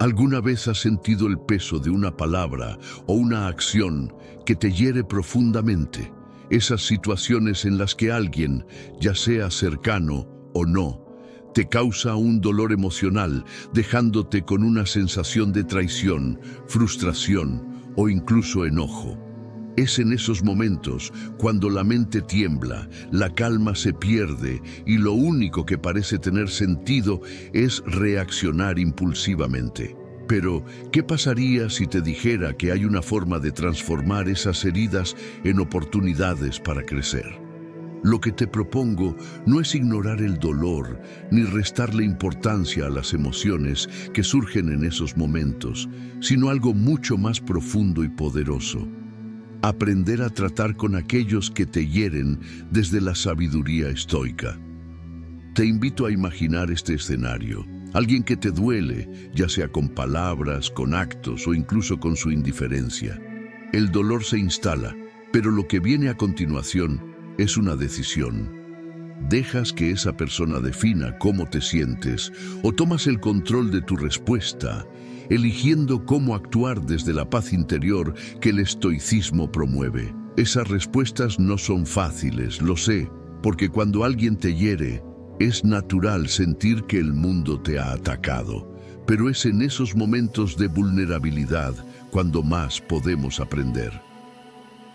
¿Alguna vez has sentido el peso de una palabra o una acción que te hiere profundamente? Esas situaciones en las que alguien, ya sea cercano o no, te causa un dolor emocional, dejándote con una sensación de traición, frustración o incluso enojo. Es en esos momentos cuando la mente tiembla, la calma se pierde y lo único que parece tener sentido es reaccionar impulsivamente. Pero, ¿qué pasaría si te dijera que hay una forma de transformar esas heridas en oportunidades para crecer? Lo que te propongo no es ignorar el dolor ni restarle importancia a las emociones que surgen en esos momentos, sino algo mucho más profundo y poderoso. Aprender a tratar con aquellos que te hieren desde la sabiduría estoica. Te invito a imaginar este escenario. Alguien que te duele, ya sea con palabras, con actos o incluso con su indiferencia. El dolor se instala, pero lo que viene a continuación es una decisión. ¿Dejas que esa persona defina cómo te sientes o tomas el control de tu respuesta, eligiendo cómo actuar desde la paz interior que el estoicismo promueve? Esas respuestas no son fáciles, lo sé, porque cuando alguien te hiere, es natural sentir que el mundo te ha atacado, pero es en esos momentos de vulnerabilidad cuando más podemos aprender.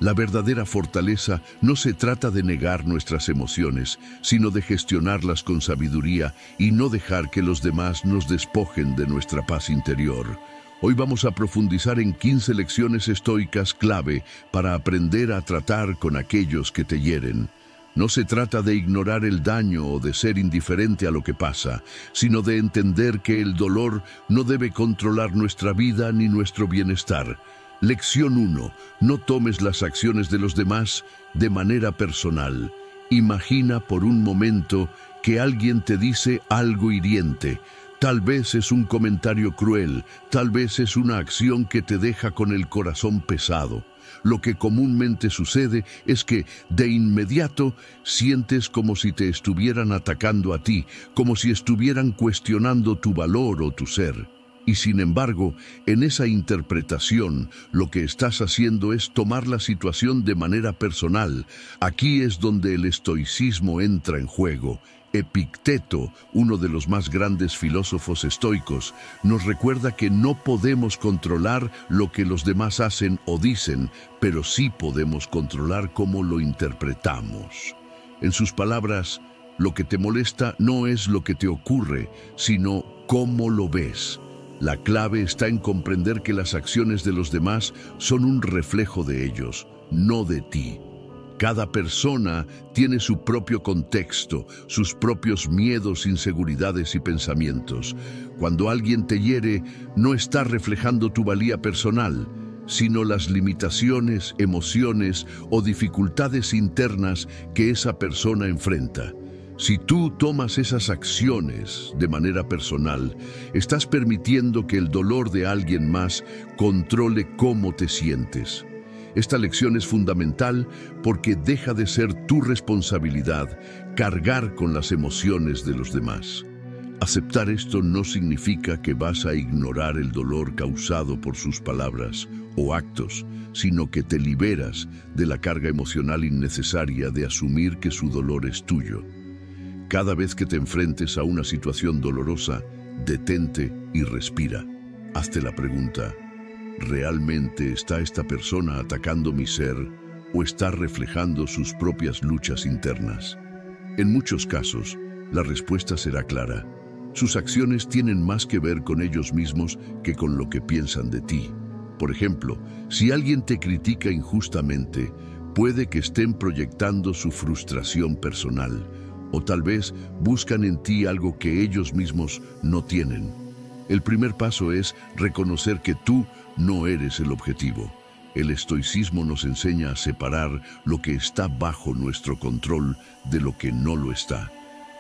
La verdadera fortaleza no se trata de negar nuestras emociones, sino de gestionarlas con sabiduría y no dejar que los demás nos despojen de nuestra paz interior. Hoy vamos a profundizar en 15 lecciones estoicas clave para aprender a tratar con aquellos que te hieren. No se trata de ignorar el daño o de ser indiferente a lo que pasa, sino de entender que el dolor no debe controlar nuestra vida ni nuestro bienestar. Lección 1. No tomes las acciones de los demás de manera personal. Imagina por un momento que alguien te dice algo hiriente. Tal vez es un comentario cruel, tal vez es una acción que te deja con el corazón pesado. Lo que comúnmente sucede es que, de inmediato, sientes como si te estuvieran atacando a ti, como si estuvieran cuestionando tu valor o tu ser. Y sin embargo, en esa interpretación, lo que estás haciendo es tomar la situación de manera personal. Aquí es donde el estoicismo entra en juego. Epicteto, uno de los más grandes filósofos estoicos, nos recuerda que no podemos controlar lo que los demás hacen o dicen, pero sí podemos controlar cómo lo interpretamos. En sus palabras, lo que te molesta no es lo que te ocurre, sino cómo lo ves. La clave está en comprender que las acciones de los demás son un reflejo de ellos, no de ti. Cada persona tiene su propio contexto, sus propios miedos, inseguridades y pensamientos. Cuando alguien te hiere, no está reflejando tu valía personal, sino las limitaciones, emociones o dificultades internas que esa persona enfrenta. Si tú tomas esas acciones de manera personal, estás permitiendo que el dolor de alguien más controle cómo te sientes. Esta lección es fundamental porque deja de ser tu responsabilidad cargar con las emociones de los demás. Aceptar esto no significa que vas a ignorar el dolor causado por sus palabras o actos, sino que te liberas de la carga emocional innecesaria de asumir que su dolor es tuyo. Cada vez que te enfrentes a una situación dolorosa, detente y respira. Hazte la pregunta: ¿realmente está esta persona atacando mi ser o está reflejando sus propias luchas internas? En muchos casos, la respuesta será clara. Sus acciones tienen más que ver con ellos mismos que con lo que piensan de ti. Por ejemplo, si alguien te critica injustamente, puede que estén proyectando su frustración personal, o tal vez buscan en ti algo que ellos mismos no tienen. El primer paso es reconocer que tú no eres el objetivo. El estoicismo nos enseña a separar lo que está bajo nuestro control de lo que no lo está.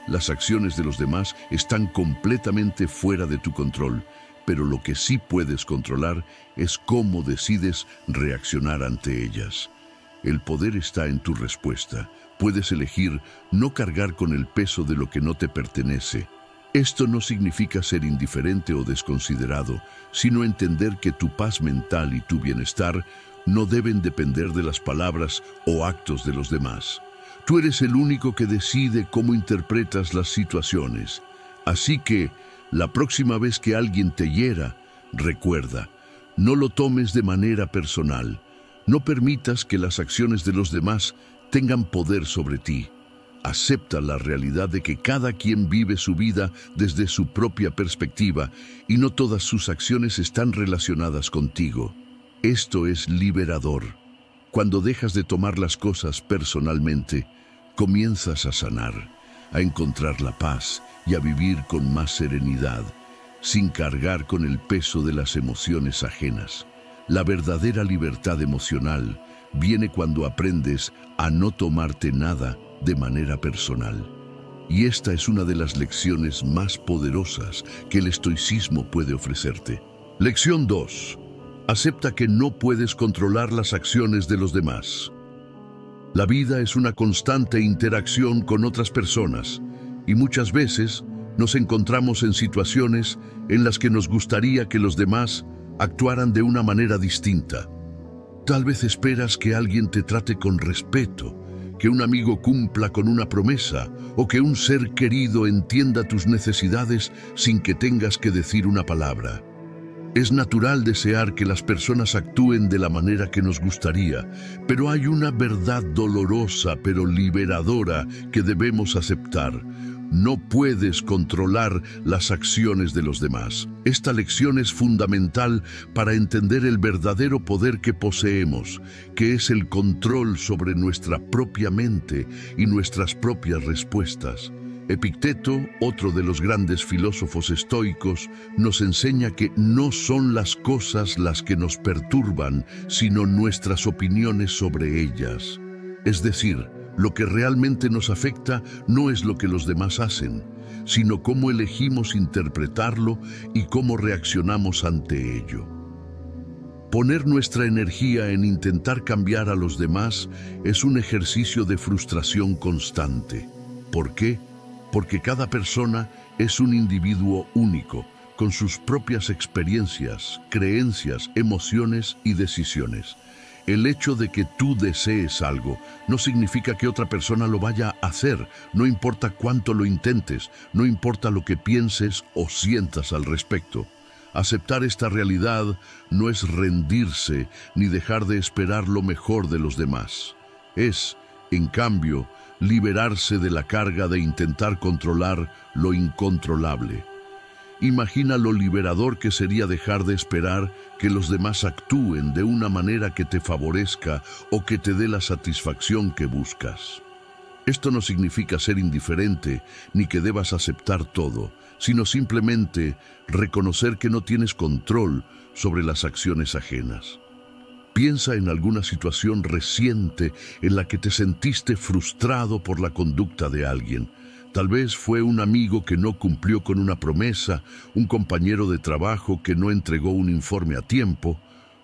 Las acciones de los demás están completamente fuera de tu control, pero lo que sí puedes controlar es cómo decides reaccionar ante ellas. El poder está en tu respuesta. Puedes elegir no cargar con el peso de lo que no te pertenece. Esto no significa ser indiferente o desconsiderado, sino entender que tu paz mental y tu bienestar no deben depender de las palabras o actos de los demás. Tú eres el único que decide cómo interpretas las situaciones. Así que, la próxima vez que alguien te hiera, recuerda, no lo tomes de manera personal. No permitas que las acciones de los demás tengan poder sobre ti. Acepta la realidad de que cada quien vive su vida desde su propia perspectiva y no todas sus acciones están relacionadas contigo. Esto es liberador. Cuando dejas de tomar las cosas personalmente, comienzas a sanar, a encontrar la paz y a vivir con más serenidad, sin cargar con el peso de las emociones ajenas. La verdadera libertad emocional viene cuando aprendes a no tomarte nada de manera personal. Y esta es una de las lecciones más poderosas que el estoicismo puede ofrecerte. Lección 2. Acepta que no puedes controlar las acciones de los demás. La vida es una constante interacción con otras personas y muchas veces nos encontramos en situaciones en las que nos gustaría que los demás actuaran de una manera distinta. Tal vez esperas que alguien te trate con respeto, que un amigo cumpla con una promesa o que un ser querido entienda tus necesidades sin que tengas que decir una palabra. Es natural desear que las personas actúen de la manera que nos gustaría, pero hay una verdad dolorosa pero liberadora que debemos aceptar. No puedes controlar las acciones de los demás. Esta lección es fundamental para entender el verdadero poder que poseemos, que es el control sobre nuestra propia mente y nuestras propias respuestas. Epicteto, otro de los grandes filósofos estoicos, nos enseña que no son las cosas las que nos perturban, sino nuestras opiniones sobre ellas. Es decir, lo que realmente nos afecta no es lo que los demás hacen, sino cómo elegimos interpretarlo y cómo reaccionamos ante ello. Poner nuestra energía en intentar cambiar a los demás es un ejercicio de frustración constante. ¿Por qué? Porque cada persona es un individuo único, con sus propias experiencias, creencias, emociones y decisiones. El hecho de que tú desees algo no significa que otra persona lo vaya a hacer, no importa cuánto lo intentes, no importa lo que pienses o sientas al respecto. Aceptar esta realidad no es rendirse ni dejar de esperar lo mejor de los demás. Es, en cambio, liberarse de la carga de intentar controlar lo incontrolable. Imagina lo liberador que sería dejar de esperar que los demás actúen de una manera que te favorezca o que te dé la satisfacción que buscas. Esto no significa ser indiferente ni que debas aceptar todo, sino simplemente reconocer que no tienes control sobre las acciones ajenas. Piensa en alguna situación reciente en la que te sentiste frustrado por la conducta de alguien. Tal vez fue un amigo que no cumplió con una promesa, un compañero de trabajo que no entregó un informe a tiempo,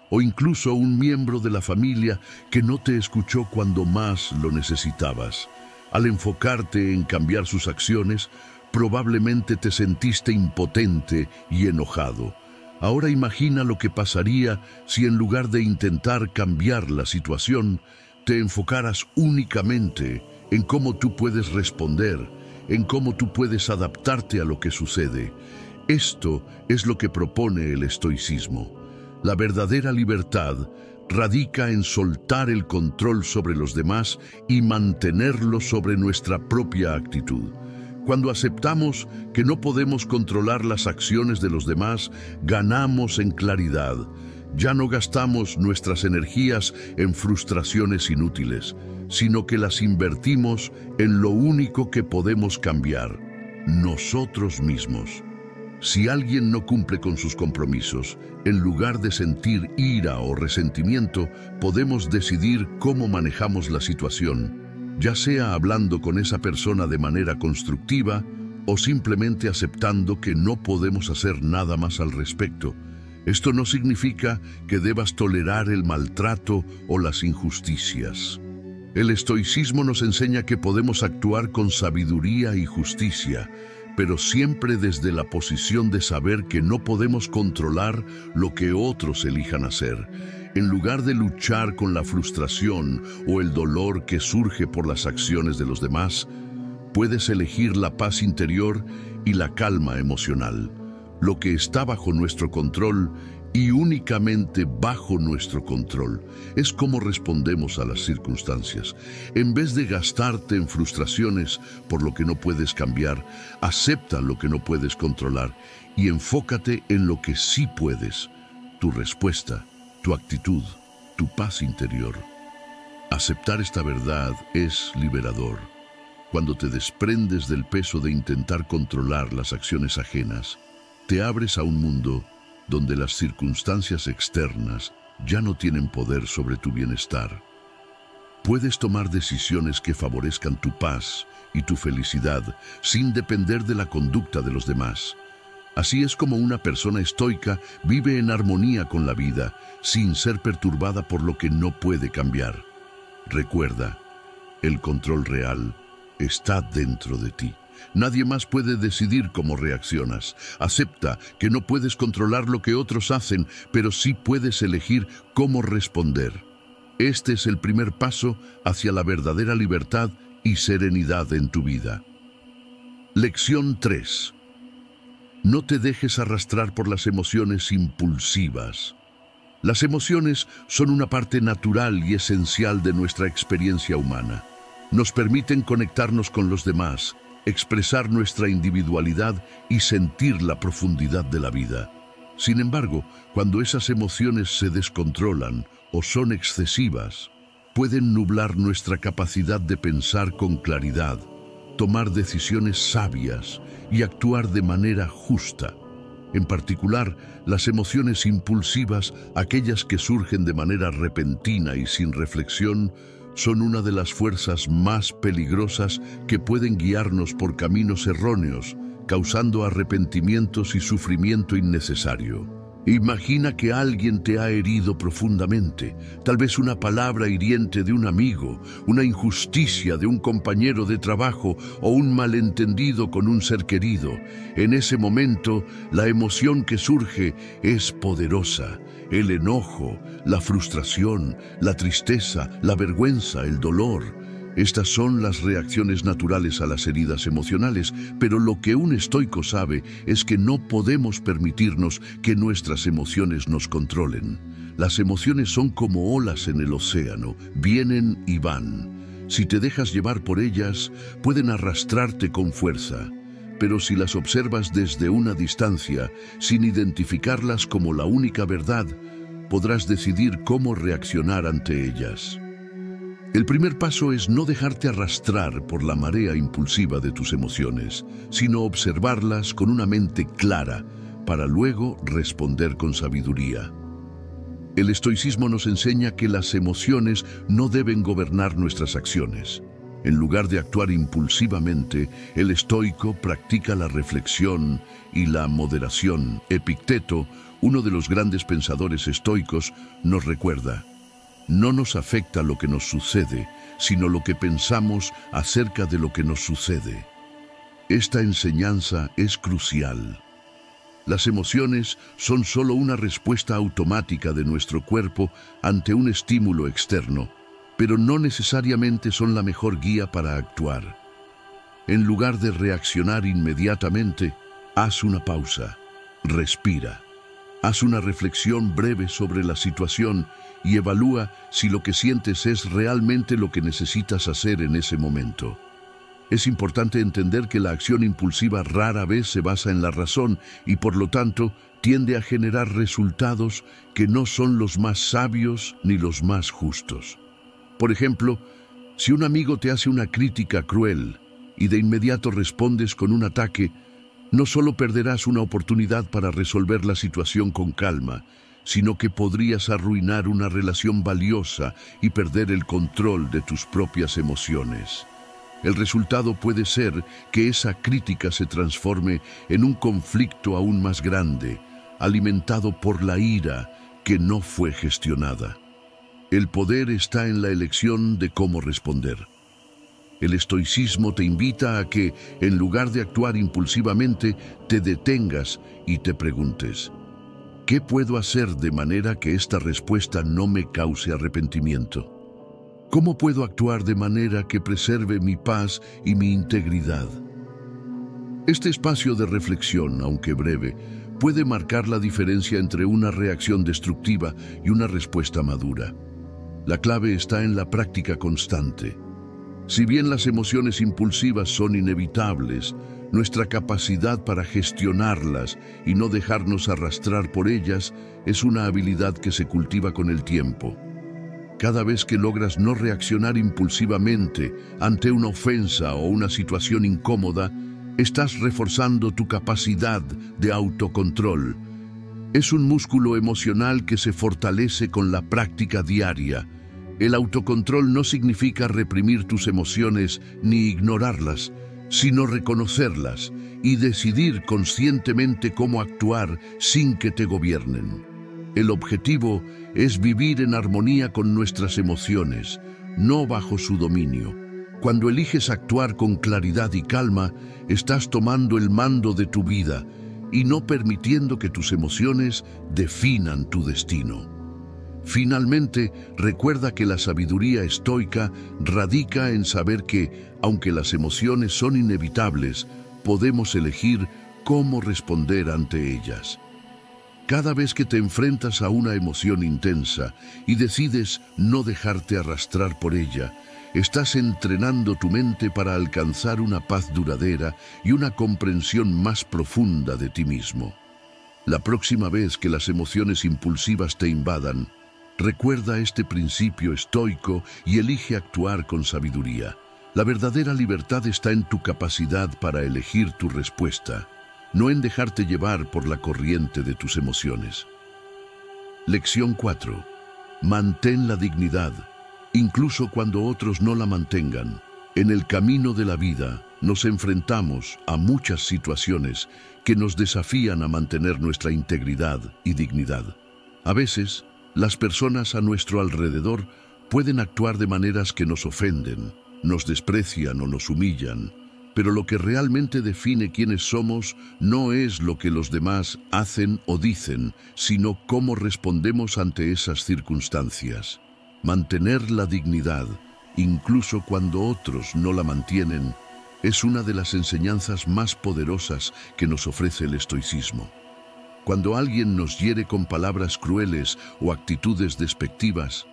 o incluso un miembro de la familia que no te escuchó cuando más lo necesitabas. Al enfocarte en cambiar sus acciones, probablemente te sentiste impotente y enojado. Ahora imagina lo que pasaría si en lugar de intentar cambiar la situación, te enfocaras únicamente en cómo tú puedes responder, en cómo tú puedes adaptarte a lo que sucede. Esto es lo que propone el estoicismo. La verdadera libertad radica en soltar el control sobre los demás y mantenerlo sobre nuestra propia actitud. Cuando aceptamos que no podemos controlar las acciones de los demás, ganamos en claridad. Ya no gastamos nuestras energías en frustraciones inútiles, sino que las invertimos en lo único que podemos cambiar, nosotros mismos. Si alguien no cumple con sus compromisos, en lugar de sentir ira o resentimiento, podemos decidir cómo manejamos la situación, ya sea hablando con esa persona de manera constructiva o simplemente aceptando que no podemos hacer nada más al respecto. Esto no significa que debas tolerar el maltrato o las injusticias. El estoicismo nos enseña que podemos actuar con sabiduría y justicia, pero siempre desde la posición de saber que no podemos controlar lo que otros elijan hacer. En lugar de luchar con la frustración o el dolor que surge por las acciones de los demás, puedes elegir la paz interior y la calma emocional. Lo que está bajo nuestro control y únicamente bajo nuestro control es cómo respondemos a las circunstancias. En vez de gastarte en frustraciones por lo que no puedes cambiar, acepta lo que no puedes controlar y enfócate en lo que sí puedes: tu respuesta, tu actitud, tu paz interior. Aceptar esta verdad es liberador. Cuando te desprendes del peso de intentar controlar las acciones ajenas, te abres a un mundo donde las circunstancias externas ya no tienen poder sobre tu bienestar. Puedes tomar decisiones que favorezcan tu paz y tu felicidad sin depender de la conducta de los demás. Así es como una persona estoica vive en armonía con la vida, sin ser perturbada por lo que no puede cambiar. Recuerda, el control real está dentro de ti. Nadie más puede decidir cómo reaccionas. Acepta que no puedes controlar lo que otros hacen, pero sí puedes elegir cómo responder. Este es el primer paso hacia la verdadera libertad y serenidad en tu vida. Lección 3. No te dejes arrastrar por las emociones impulsivas. Las emociones son una parte natural y esencial de nuestra experiencia humana. Nos permiten conectarnos con los demás, expresar nuestra individualidad y sentir la profundidad de la vida. Sin embargo, cuando esas emociones se descontrolan o son excesivas, pueden nublar nuestra capacidad de pensar con claridad, tomar decisiones sabias y actuar de manera justa. En particular, las emociones impulsivas, aquellas que surgen de manera repentina y sin reflexión, son una de las fuerzas más peligrosas que pueden guiarnos por caminos erróneos, causando arrepentimientos y sufrimiento innecesario. Imagina que alguien te ha herido profundamente, tal vez una palabra hiriente de un amigo, una injusticia de un compañero de trabajo o un malentendido con un ser querido. En ese momento, la emoción que surge es poderosa. El enojo, la frustración, la tristeza, la vergüenza, el dolor. Estas son las reacciones naturales a las heridas emocionales, pero lo que un estoico sabe es que no podemos permitirnos que nuestras emociones nos controlen. Las emociones son como olas en el océano, vienen y van. Si te dejas llevar por ellas, pueden arrastrarte con fuerza. Pero si las observas desde una distancia, sin identificarlas como la única verdad, podrás decidir cómo reaccionar ante ellas. El primer paso es no dejarte arrastrar por la marea impulsiva de tus emociones, sino observarlas con una mente clara para luego responder con sabiduría. El estoicismo nos enseña que las emociones no deben gobernar nuestras acciones. En lugar de actuar impulsivamente, el estoico practica la reflexión y la moderación. Epicteto, uno de los grandes pensadores estoicos, nos recuerda: no nos afecta lo que nos sucede, sino lo que pensamos acerca de lo que nos sucede. Esta enseñanza es crucial. Las emociones son solo una respuesta automática de nuestro cuerpo ante un estímulo externo, pero no necesariamente son la mejor guía para actuar. En lugar de reaccionar inmediatamente, haz una pausa, respira. Haz una reflexión breve sobre la situación y evalúa si lo que sientes es realmente lo que necesitas hacer en ese momento. Es importante entender que la acción impulsiva rara vez se basa en la razón y por lo tanto tiende a generar resultados que no son los más sabios ni los más justos. Por ejemplo, si un amigo te hace una crítica cruel y de inmediato respondes con un ataque, no solo perderás una oportunidad para resolver la situación con calma, sino que podrías arruinar una relación valiosa y perder el control de tus propias emociones. El resultado puede ser que esa crítica se transforme en un conflicto aún más grande, alimentado por la ira que no fue gestionada. El poder está en la elección de cómo responder. El estoicismo te invita a que, en lugar de actuar impulsivamente, te detengas y te preguntes: ¿qué puedo hacer de manera que esta respuesta no me cause arrepentimiento? ¿Cómo puedo actuar de manera que preserve mi paz y mi integridad? Este espacio de reflexión, aunque breve, puede marcar la diferencia entre una reacción destructiva y una respuesta madura. La clave está en la práctica constante. Si bien las emociones impulsivas son inevitables, nuestra capacidad para gestionarlas y no dejarnos arrastrar por ellas es una habilidad que se cultiva con el tiempo. Cada vez que logras no reaccionar impulsivamente ante una ofensa o una situación incómoda, estás reforzando tu capacidad de autocontrol. Es un músculo emocional que se fortalece con la práctica diaria. El autocontrol no significa reprimir tus emociones ni ignorarlas, sino reconocerlas y decidir conscientemente cómo actuar sin que te gobiernen. El objetivo es vivir en armonía con nuestras emociones, no bajo su dominio. Cuando eliges actuar con claridad y calma, estás tomando el mando de tu vida y no permitiendo que tus emociones definan tu destino. Finalmente, recuerda que la sabiduría estoica radica en saber que, aunque las emociones son inevitables, podemos elegir cómo responder ante ellas. Cada vez que te enfrentas a una emoción intensa y decides no dejarte arrastrar por ella, estás entrenando tu mente para alcanzar una paz duradera y una comprensión más profunda de ti mismo. La próxima vez que las emociones impulsivas te invadan, recuerda este principio estoico y elige actuar con sabiduría. La verdadera libertad está en tu capacidad para elegir tu respuesta, no en dejarte llevar por la corriente de tus emociones. Lección 4. Mantén la dignidad, incluso cuando otros no la mantengan. En el camino de la vida nos enfrentamos a muchas situaciones que nos desafían a mantener nuestra integridad y dignidad. A veces, las personas a nuestro alrededor pueden actuar de maneras que nos ofenden, nos desprecian o nos humillan, pero lo que realmente define quiénes somos no es lo que los demás hacen o dicen, sino cómo respondemos ante esas circunstancias. Mantener la dignidad, incluso cuando otros no la mantienen, es una de las enseñanzas más poderosas que nos ofrece el estoicismo. Cuando alguien nos hiere con palabras crueles o actitudes despectivas,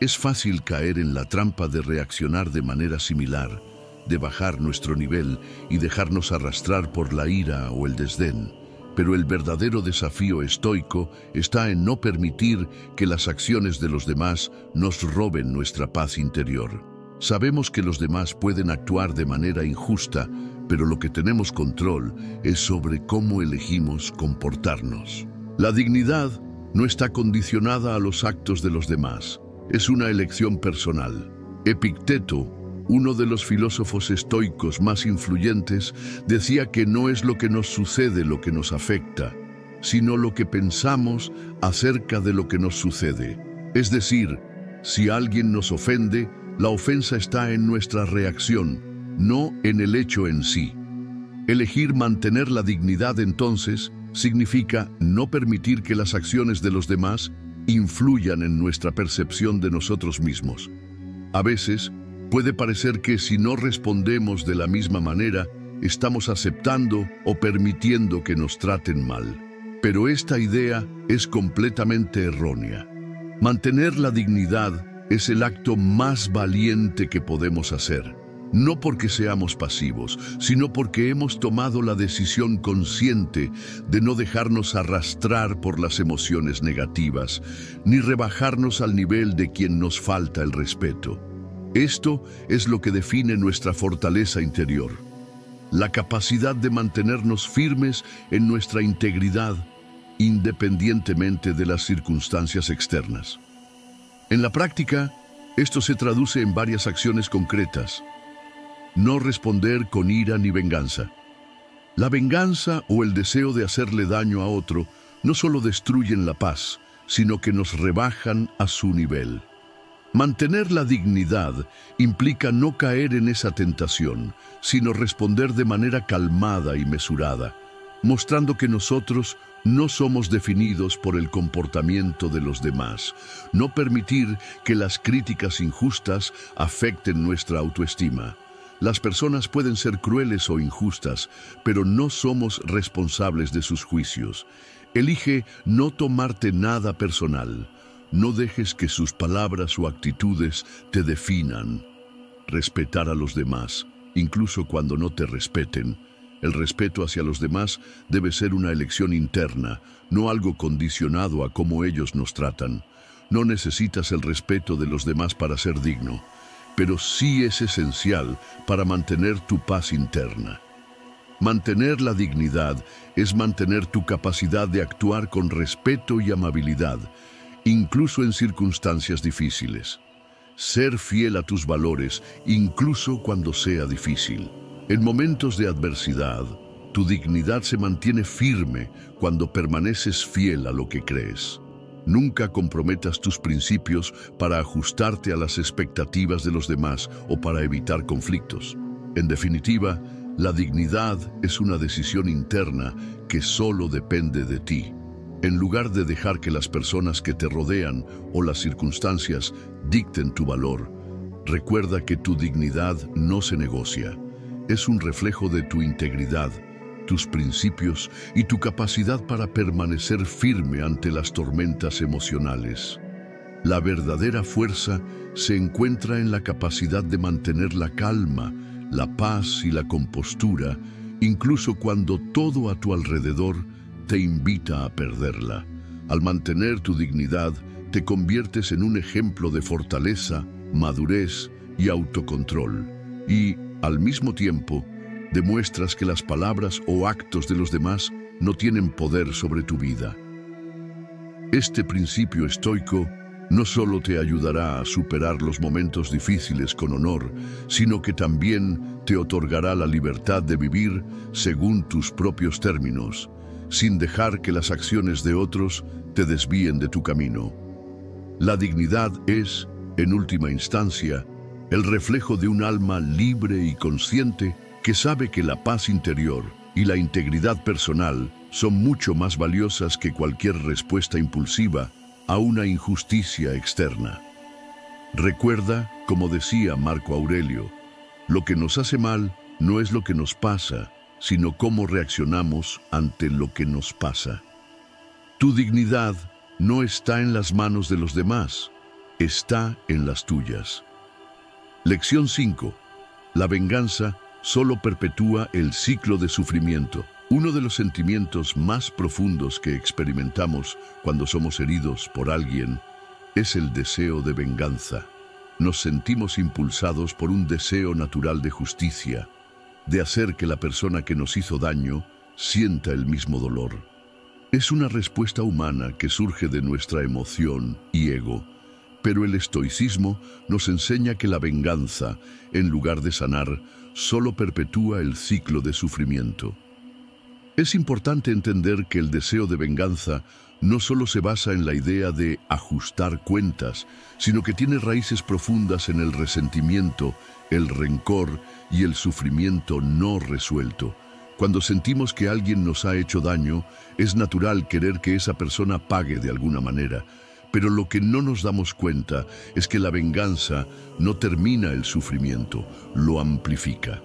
es fácil caer en la trampa de reaccionar de manera similar, de bajar nuestro nivel y dejarnos arrastrar por la ira o el desdén. Pero el verdadero desafío estoico está en no permitir que las acciones de los demás nos roben nuestra paz interior. Sabemos que los demás pueden actuar de manera injusta, pero lo que tenemos control es sobre cómo elegimos comportarnos. La dignidad no está condicionada a los actos de los demás, es una elección personal. Epicteto, uno de los filósofos estoicos más influyentes, decía que no es lo que nos sucede lo que nos afecta, sino lo que pensamos acerca de lo que nos sucede. Es decir, si alguien nos ofende, la ofensa está en nuestra reacción, no en el hecho en sí. Elegir mantener la dignidad, entonces, significa no permitir que las acciones de los demás influyan en nuestra percepción de nosotros mismos. A veces, puede parecer que si no respondemos de la misma manera, estamos aceptando o permitiendo que nos traten mal. Pero esta idea es completamente errónea. Mantener la dignidad es el acto más valiente que podemos hacer. No porque seamos pasivos, sino porque hemos tomado la decisión consciente de no dejarnos arrastrar por las emociones negativas, ni rebajarnos al nivel de quien nos falta el respeto. Esto es lo que define nuestra fortaleza interior, la capacidad de mantenernos firmes en nuestra integridad, independientemente de las circunstancias externas. En la práctica, esto se traduce en varias acciones concretas. No responder con ira ni venganza. La venganza o el deseo de hacerle daño a otro no solo destruyen la paz, sino que nos rebajan a su nivel. Mantener la dignidad implica no caer en esa tentación, sino responder de manera calmada y mesurada, mostrando que nosotros no somos definidos por el comportamiento de los demás. No permitir que las críticas injustas afecten nuestra autoestima. Las personas pueden ser crueles o injustas, pero no somos responsables de sus juicios. Elige no tomarte nada personal. No dejes que sus palabras o actitudes te definan. Respetar a los demás, incluso cuando no te respeten. El respeto hacia los demás debe ser una elección interna, no algo condicionado a cómo ellos nos tratan. No necesitas el respeto de los demás para ser digno, pero sí es esencial para mantener tu paz interna. Mantener la dignidad es mantener tu capacidad de actuar con respeto y amabilidad, incluso en circunstancias difíciles. Ser fiel a tus valores, incluso cuando sea difícil. En momentos de adversidad, tu dignidad se mantiene firme cuando permaneces fiel a lo que crees. Nunca comprometas tus principios para ajustarte a las expectativas de los demás o para evitar conflictos. En definitiva, la dignidad es una decisión interna que solo depende de ti. En lugar de dejar que las personas que te rodean o las circunstancias dicten tu valor, recuerda que tu dignidad no se negocia. Es un reflejo de tu integridad, tus principios y tu capacidad para permanecer firme ante las tormentas emocionales. La verdadera fuerza se encuentra en la capacidad de mantener la calma, la paz y la compostura, incluso cuando todo a tu alrededor te invita a perderla. Al mantener tu dignidad, te conviertes en un ejemplo de fortaleza, madurez y autocontrol. Y, al mismo tiempo, demuestras que las palabras o actos de los demás no tienen poder sobre tu vida. Este principio estoico no solo te ayudará a superar los momentos difíciles con honor, sino que también te otorgará la libertad de vivir según tus propios términos, sin dejar que las acciones de otros te desvíen de tu camino. La dignidad es, en última instancia, el reflejo de un alma libre y consciente que sabe que la paz interior y la integridad personal son mucho más valiosas que cualquier respuesta impulsiva a una injusticia externa. Recuerda, como decía Marco Aurelio, lo que nos hace mal no es lo que nos pasa, sino cómo reaccionamos ante lo que nos pasa. Tu dignidad no está en las manos de los demás, está en las tuyas. Lección 5. La venganza solo perpetúa el ciclo de sufrimiento. Uno de los sentimientos más profundos que experimentamos cuando somos heridos por alguien es el deseo de venganza. Nos sentimos impulsados por un deseo natural de justicia, de hacer que la persona que nos hizo daño sienta el mismo dolor. Es una respuesta humana que surge de nuestra emoción y ego, pero el estoicismo nos enseña que la venganza, en lugar de sanar, solo perpetúa el ciclo de sufrimiento. Es importante entender que el deseo de venganza no solo se basa en la idea de ajustar cuentas, sino que tiene raíces profundas en el resentimiento, el rencor y el sufrimiento no resuelto. Cuando sentimos que alguien nos ha hecho daño, es natural querer que esa persona pague de alguna manera. Pero lo que no nos damos cuenta es que la venganza no termina el sufrimiento, lo amplifica.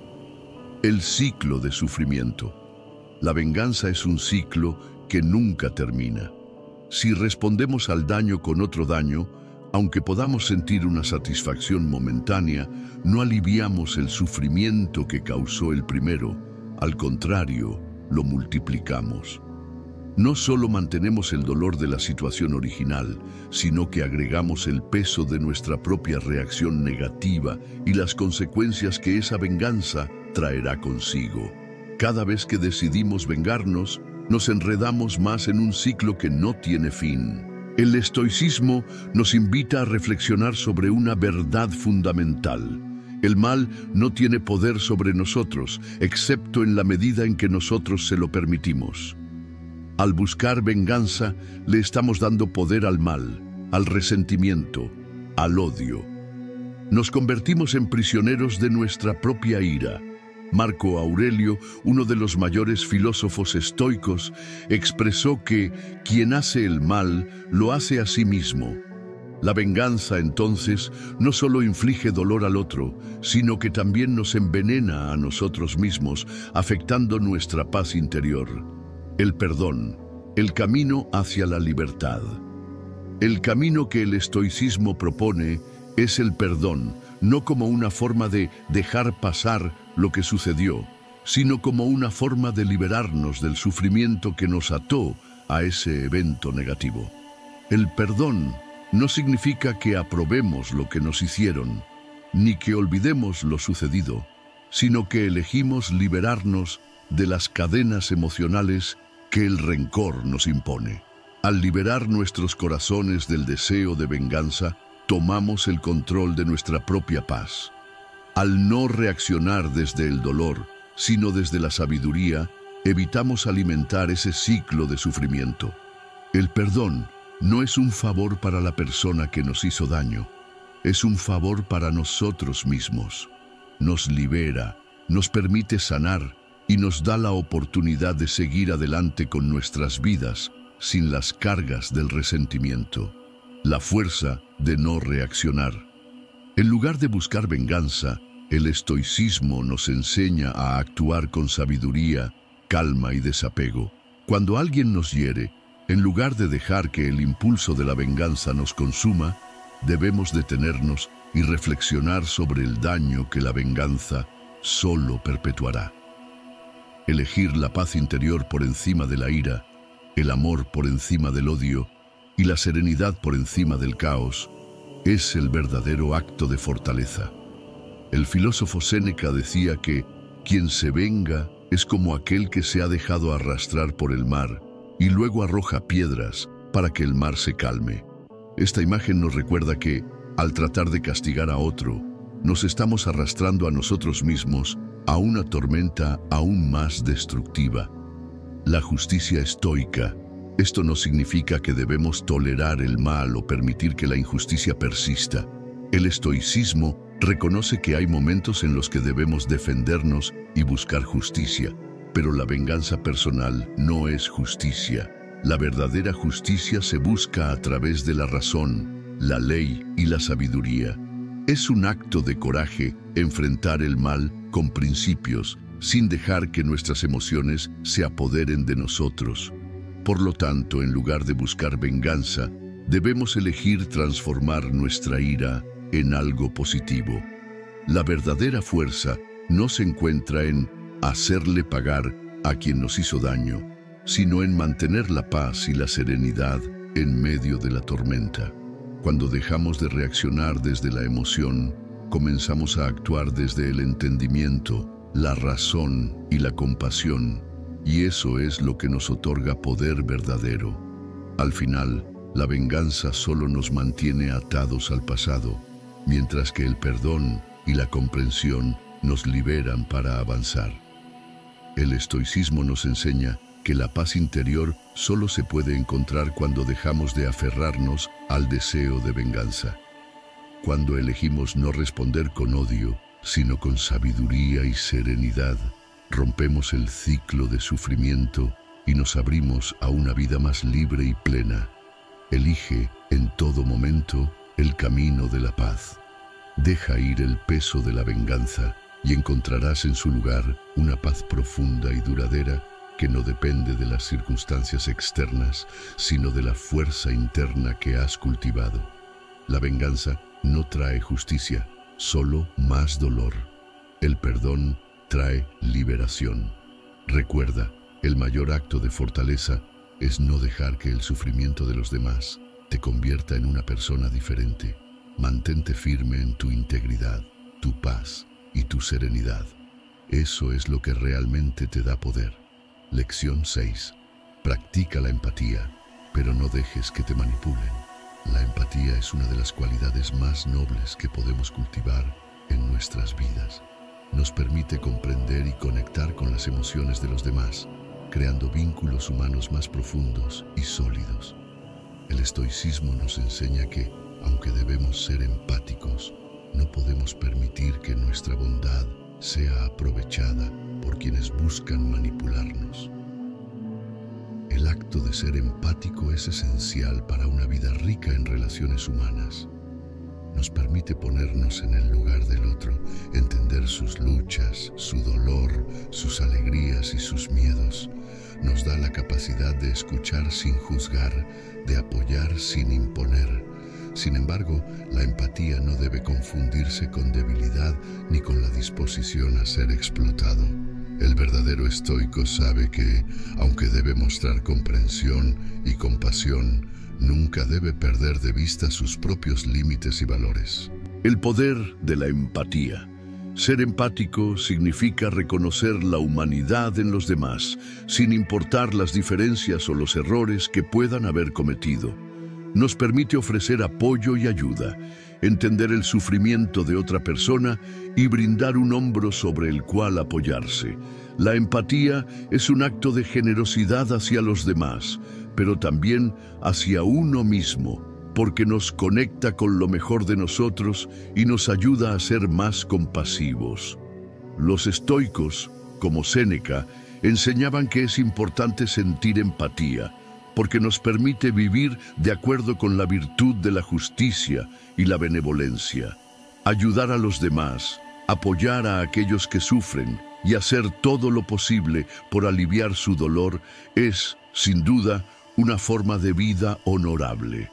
El ciclo de sufrimiento. La venganza es un ciclo que nunca termina. Si respondemos al daño con otro daño, aunque podamos sentir una satisfacción momentánea, no aliviamos el sufrimiento que causó el primero. Al contrario, lo multiplicamos. No solo mantenemos el dolor de la situación original, sino que agregamos el peso de nuestra propia reacción negativa y las consecuencias que esa venganza traerá consigo. Cada vez que decidimos vengarnos, nos enredamos más en un ciclo que no tiene fin. El estoicismo nos invita a reflexionar sobre una verdad fundamental. El mal no tiene poder sobre nosotros, excepto en la medida en que nosotros se lo permitimos. Al buscar venganza, le estamos dando poder al mal, al resentimiento, al odio. Nos convertimos en prisioneros de nuestra propia ira. Marco Aurelio, uno de los mayores filósofos estoicos, expresó que quien hace el mal lo hace a sí mismo. La venganza, entonces, no solo inflige dolor al otro, sino que también nos envenena a nosotros mismos, afectando nuestra paz interior. El perdón, el camino hacia la libertad. El camino que el estoicismo propone es el perdón, no como una forma de dejar pasar lo que sucedió, sino como una forma de liberarnos del sufrimiento que nos ató a ese evento negativo. El perdón no significa que aprobemos lo que nos hicieron, ni que olvidemos lo sucedido, sino que elegimos liberarnos de las cadenas emocionales que el rencor nos impone. Al liberar nuestros corazones del deseo de venganza, tomamos el control de nuestra propia paz. Al no reaccionar desde el dolor, sino desde la sabiduría, evitamos alimentar ese ciclo de sufrimiento. El perdón no es un favor para la persona que nos hizo daño, es un favor para nosotros mismos. Nos libera, nos permite sanar y nos da la oportunidad de seguir adelante con nuestras vidas sin las cargas del resentimiento, la fuerza de no reaccionar. En lugar de buscar venganza, el estoicismo nos enseña a actuar con sabiduría, calma y desapego. Cuando alguien nos hiere, en lugar de dejar que el impulso de la venganza nos consuma, debemos detenernos y reflexionar sobre el daño que la venganza solo perpetuará. Elegir la paz interior por encima de la ira, el amor por encima del odio y la serenidad por encima del caos, es el verdadero acto de fortaleza. El filósofo Séneca decía que quien se venga es como aquel que se ha dejado arrastrar por el mar y luego arroja piedras para que el mar se calme. Esta imagen nos recuerda que, al tratar de castigar a otro, nos estamos arrastrando a nosotros mismos a una tormenta aún más destructiva. La justicia estoica. Esto no significa que debemos tolerar el mal o permitir que la injusticia persista. El estoicismo reconoce que hay momentos en los que debemos defendernos y buscar justicia, pero la venganza personal no es justicia. La verdadera justicia se busca a través de la razón, la ley y la sabiduría. Es un acto de coraje enfrentar el mal con principios, sin dejar que nuestras emociones se apoderen de nosotros. Por lo tanto, en lugar de buscar venganza, debemos elegir transformar nuestra ira en algo positivo. La verdadera fuerza no se encuentra en hacerle pagar a quien nos hizo daño, sino en mantener la paz y la serenidad en medio de la tormenta. Cuando dejamos de reaccionar desde la emoción, comenzamos a actuar desde el entendimiento, la razón y la compasión, y eso es lo que nos otorga poder verdadero. Al final, la venganza solo nos mantiene atados al pasado, mientras que el perdón y la comprensión nos liberan para avanzar. El estoicismo nos enseña que la paz interior solo se puede encontrar cuando dejamos de aferrarnos al deseo de venganza. Cuando elegimos no responder con odio, sino con sabiduría y serenidad, rompemos el ciclo de sufrimiento y nos abrimos a una vida más libre y plena. Elige en todo momento el camino de la paz. Deja ir el peso de la venganza y encontrarás en su lugar una paz profunda y duradera que no depende de las circunstancias externas, sino de la fuerza interna que has cultivado. La venganza no trae justicia, solo más dolor. El perdón trae liberación. Recuerda, el mayor acto de fortaleza es no dejar que el sufrimiento de los demás te convierta en una persona diferente. Mantente firme en tu integridad, tu paz y tu serenidad. Eso es lo que realmente te da poder. Lección 6. Practica la empatía, pero no dejes que te manipulen. La empatía es una de las cualidades más nobles que podemos cultivar en nuestras vidas. Nos permite comprender y conectar con las emociones de los demás, creando vínculos humanos más profundos y sólidos. El estoicismo nos enseña que, Aunque debemos ser empáticos, no podemos permitir que nuestra bondad sea aprovechada por quienes buscan manipularnos. El acto de ser empático es esencial para una vida rica en relaciones humanas. Nos permite ponernos en el lugar del otro, entender sus luchas, su dolor, sus alegrías y sus miedos. Nos da la capacidad de escuchar sin juzgar, de apoyar sin imponer. Sin embargo, la empatía no debe confundirse con debilidad ni con la disposición a ser explotado. El verdadero estoico sabe que, aunque debe mostrar comprensión y compasión, nunca debe perder de vista sus propios límites y valores. El poder de la empatía. Ser empático significa reconocer la humanidad en los demás, sin importar las diferencias o los errores que puedan haber cometido. Nos permite ofrecer apoyo y ayuda, entender el sufrimiento de otra persona y brindar un hombro sobre el cual apoyarse. La empatía es un acto de generosidad hacia los demás, pero también hacia uno mismo, porque nos conecta con lo mejor de nosotros y nos ayuda a ser más compasivos. Los estoicos, como Séneca, enseñaban que es importante sentir empatía, porque nos permite vivir de acuerdo con la virtud de la justicia y la benevolencia. Ayudar a los demás, apoyar a aquellos que sufren y hacer todo lo posible por aliviar su dolor es, sin duda, una forma de vida honorable.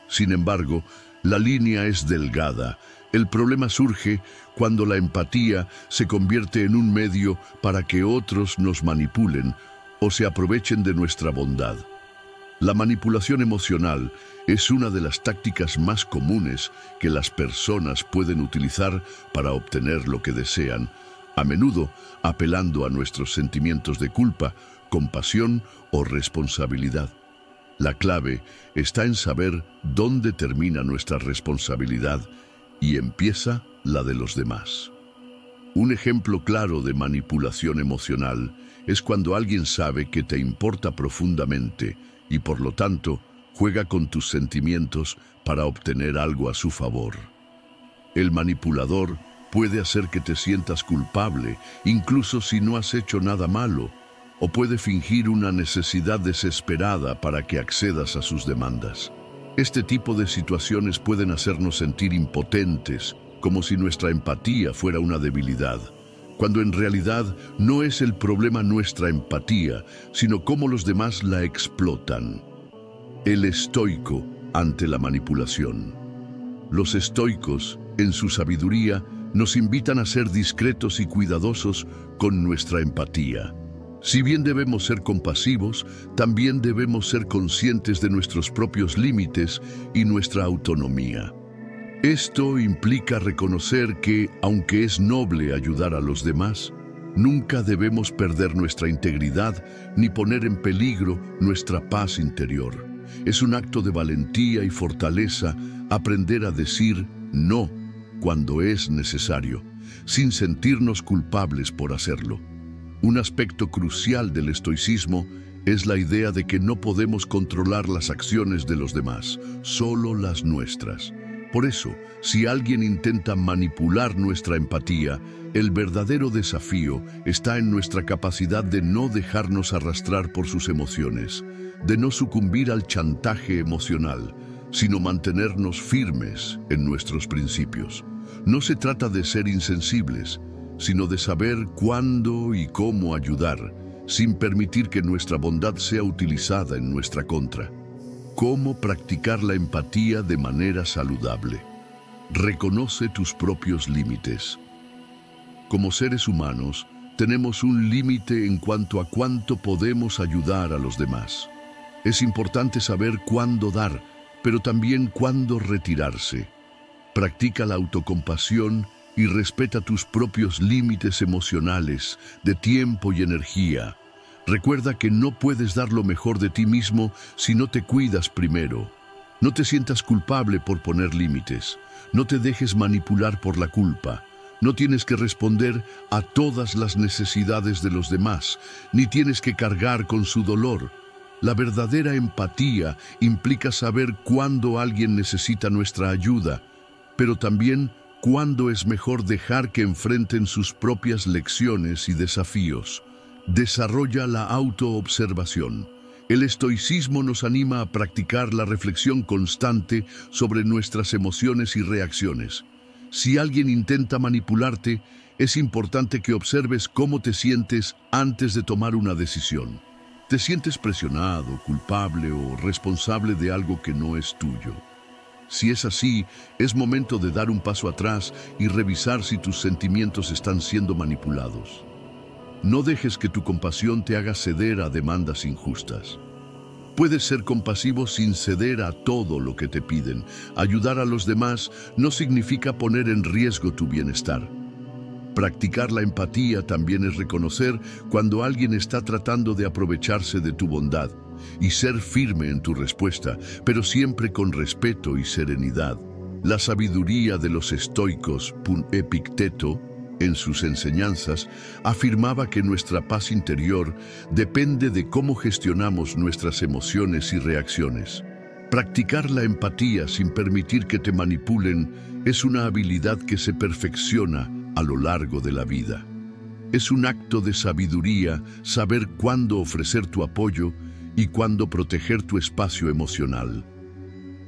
Sin embargo, la línea es delgada. El problema surge cuando la empatía se convierte en un medio para que otros nos manipulen o se aprovechen de nuestra bondad. La manipulación emocional es una de las tácticas más comunes que las personas pueden utilizar para obtener lo que desean, a menudo apelando a nuestros sentimientos de culpa, compasión o responsabilidad. La clave está en saber dónde termina nuestra responsabilidad y empieza la de los demás. Un ejemplo claro de manipulación emocional es cuando alguien sabe que te importa profundamente y por lo tanto juega con tus sentimientos para obtener algo a su favor. El manipulador puede hacer que te sientas culpable, incluso si no has hecho nada malo, o puede fingir una necesidad desesperada para que accedas a sus demandas. Este tipo de situaciones pueden hacernos sentir impotentes, como si nuestra empatía fuera una debilidad, cuando en realidad no es el problema nuestra empatía, sino cómo los demás la explotan. El estoico ante la manipulación. Los estoicos, en su sabiduría, nos invitan a ser discretos y cuidadosos con nuestra empatía. Si bien debemos ser compasivos, también debemos ser conscientes de nuestros propios límites y nuestra autonomía. Esto implica reconocer que, aunque es noble ayudar a los demás, nunca debemos perder nuestra integridad ni poner en peligro nuestra paz interior. Es un acto de valentía y fortaleza aprender a decir no cuando es necesario, sin sentirnos culpables por hacerlo. Un aspecto crucial del estoicismo es la idea de que no podemos controlar las acciones de los demás, solo las nuestras. Por eso, si alguien intenta manipular nuestra empatía, el verdadero desafío está en nuestra capacidad de no dejarnos arrastrar por sus emociones, de no sucumbir al chantaje emocional, sino mantenernos firmes en nuestros principios. No se trata de ser insensibles, sino de saber cuándo y cómo ayudar, sin permitir que nuestra bondad sea utilizada en nuestra contra. ¿Cómo practicar la empatía de manera saludable? Reconoce tus propios límites. Como seres humanos, tenemos un límite en cuanto a cuánto podemos ayudar a los demás. Es importante saber cuándo dar, pero también cuándo retirarse. Practica la autocompasión y respeta tus propios límites emocionales, de tiempo y energía. Recuerda que no puedes dar lo mejor de ti mismo si no te cuidas primero. No te sientas culpable por poner límites. No te dejes manipular por la culpa. No tienes que responder a todas las necesidades de los demás, ni tienes que cargar con su dolor. La verdadera empatía implica saber cuándo alguien necesita nuestra ayuda, pero también cuándo es mejor dejar que enfrenten sus propias lecciones y desafíos. Desarrolla la autoobservación. El estoicismo nos anima a practicar la reflexión constante sobre nuestras emociones y reacciones. Si alguien intenta manipularte, es importante que observes cómo te sientes antes de tomar una decisión. ¿Te sientes presionado, culpable o responsable de algo que no es tuyo? Si es así, es momento de dar un paso atrás y revisar si tus sentimientos están siendo manipulados. No dejes que tu compasión te haga ceder a demandas injustas. Puedes ser compasivo sin ceder a todo lo que te piden. Ayudar a los demás no significa poner en riesgo tu bienestar. Practicar la empatía también es reconocer cuando alguien está tratando de aprovecharse de tu bondad y ser firme en tu respuesta, pero siempre con respeto y serenidad. La sabiduría de los estoicos, Epicteto, en sus enseñanzas, afirmaba que nuestra paz interior depende de cómo gestionamos nuestras emociones y reacciones. Practicar la empatía sin permitir que te manipulen es una habilidad que se perfecciona a lo largo de la vida. Es un acto de sabiduría saber cuándo ofrecer tu apoyo y cuándo proteger tu espacio emocional.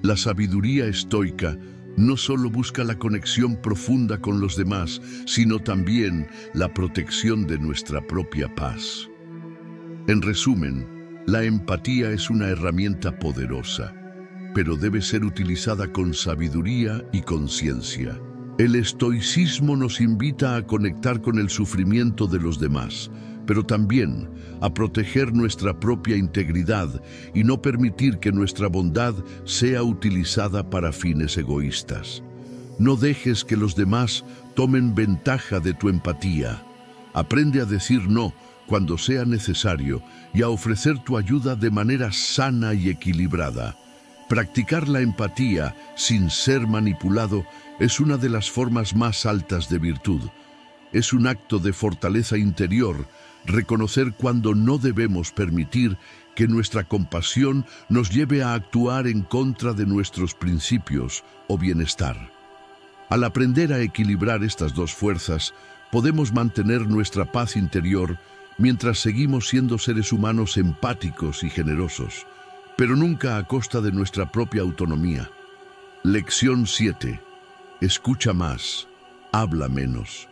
La sabiduría estoica no solo busca la conexión profunda con los demás, sino también la protección de nuestra propia paz. En resumen, la empatía es una herramienta poderosa, pero debe ser utilizada con sabiduría y conciencia. El estoicismo nos invita a conectar con el sufrimiento de los demás, pero también a proteger nuestra propia integridad y no permitir que nuestra bondad sea utilizada para fines egoístas. No dejes que los demás tomen ventaja de tu empatía. Aprende a decir no cuando sea necesario y a ofrecer tu ayuda de manera sana y equilibrada. Practicar la empatía sin ser manipulado es una de las formas más altas de virtud. Es un acto de fortaleza interior, reconocer cuando no debemos permitir que nuestra compasión nos lleve a actuar en contra de nuestros principios o bienestar. Al aprender a equilibrar estas dos fuerzas, podemos mantener nuestra paz interior mientras seguimos siendo seres humanos empáticos y generosos, pero nunca a costa de nuestra propia autonomía. Lección 7. Escucha más, habla menos.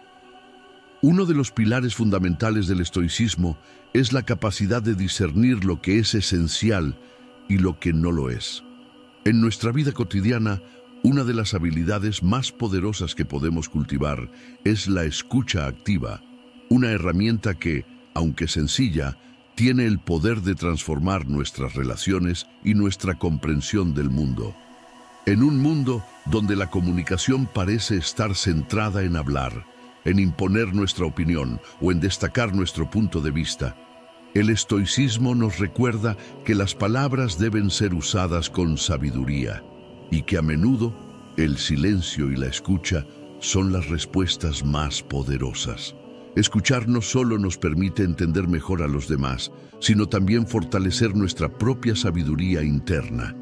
Uno de los pilares fundamentales del estoicismo es la capacidad de discernir lo que es esencial y lo que no lo es. En nuestra vida cotidiana, una de las habilidades más poderosas que podemos cultivar es la escucha activa, una herramienta que, aunque sencilla, tiene el poder de transformar nuestras relaciones y nuestra comprensión del mundo. En un mundo donde la comunicación parece estar centrada en hablar, en imponer nuestra opinión o en destacar nuestro punto de vista, el estoicismo nos recuerda que las palabras deben ser usadas con sabiduría y que a menudo el silencio y la escucha son las respuestas más poderosas. Escuchar no solo nos permite entender mejor a los demás, sino también fortalecer nuestra propia sabiduría interna.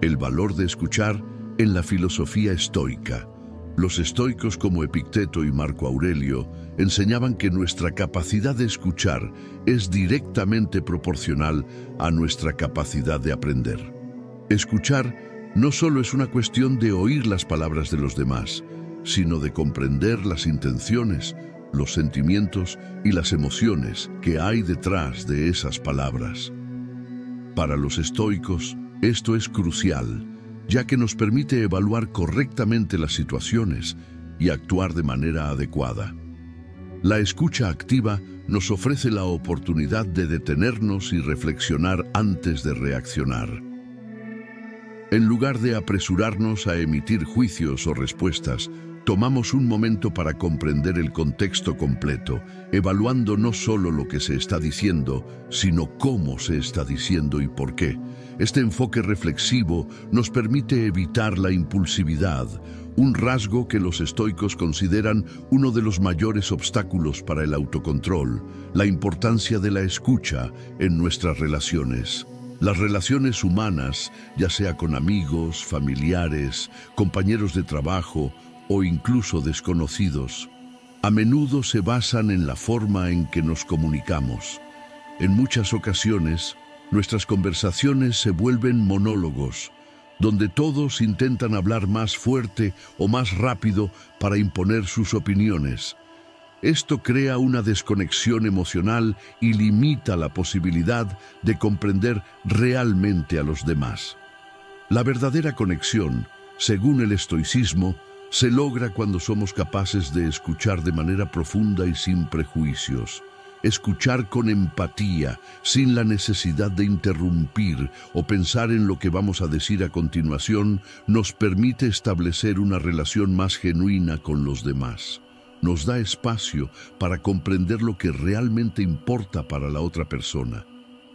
El valor de escuchar en la filosofía estoica. Los estoicos como Epicteto y Marco Aurelio enseñaban que nuestra capacidad de escuchar es directamente proporcional a nuestra capacidad de aprender. Escuchar no solo es una cuestión de oír las palabras de los demás, sino de comprender las intenciones, los sentimientos y las emociones que hay detrás de esas palabras. Para los estoicos, esto es crucial, ya que nos permite evaluar correctamente las situaciones y actuar de manera adecuada. La escucha activa nos ofrece la oportunidad de detenernos y reflexionar antes de reaccionar. En lugar de apresurarnos a emitir juicios o respuestas, tomamos un momento para comprender el contexto completo, evaluando no solo lo que se está diciendo, sino cómo se está diciendo y por qué. Este enfoque reflexivo nos permite evitar la impulsividad, un rasgo que los estoicos consideran uno de los mayores obstáculos para el autocontrol, la importancia de la escucha en nuestras relaciones. Las relaciones humanas, ya sea con amigos, familiares, compañeros de trabajo o incluso desconocidos, a menudo se basan en la forma en que nos comunicamos. En muchas ocasiones, nuestras conversaciones se vuelven monólogos, donde todos intentan hablar más fuerte o más rápido para imponer sus opiniones. Esto crea una desconexión emocional y limita la posibilidad de comprender realmente a los demás. La verdadera conexión, según el estoicismo, se logra cuando somos capaces de escuchar de manera profunda y sin prejuicios. Escuchar con empatía, sin la necesidad de interrumpir o pensar en lo que vamos a decir a continuación, nos permite establecer una relación más genuina con los demás. Nos da espacio para comprender lo que realmente importa para la otra persona,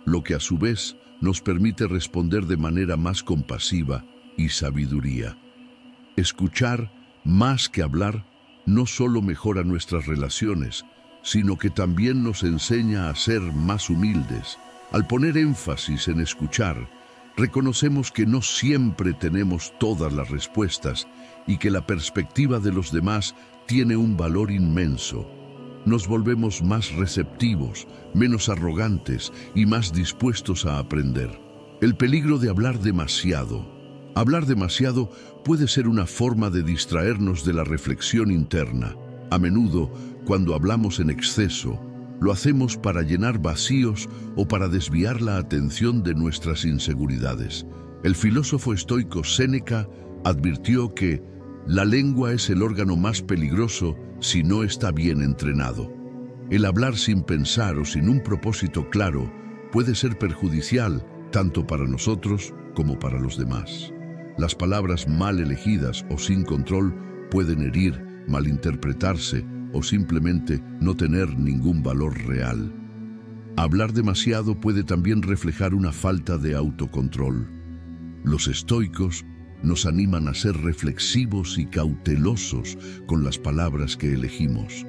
lo que a su vez nos permite responder de manera más compasiva y sabiduría. Escuchar, más que hablar, no solo mejora nuestras relaciones, sino que también nos enseña a ser más humildes. Al poner énfasis en escuchar, reconocemos que no siempre tenemos todas las respuestas y que la perspectiva de los demás tiene un valor inmenso. Nos volvemos más receptivos, menos arrogantes y más dispuestos a aprender. El peligro de hablar demasiado. Hablar demasiado puede ser una forma de distraernos de la reflexión interna. A menudo, cuando hablamos en exceso, lo hacemos para llenar vacíos o para desviar la atención de nuestras inseguridades. El filósofo estoico Séneca advirtió que la lengua es el órgano más peligroso si no está bien entrenado. El hablar sin pensar o sin un propósito claro puede ser perjudicial tanto para nosotros como para los demás. Las palabras mal elegidas o sin control pueden herir, malinterpretarse o simplemente no tener ningún valor real. Hablar demasiado puede también reflejar una falta de autocontrol. Los estoicos nos animan a ser reflexivos y cautelosos con las palabras que elegimos.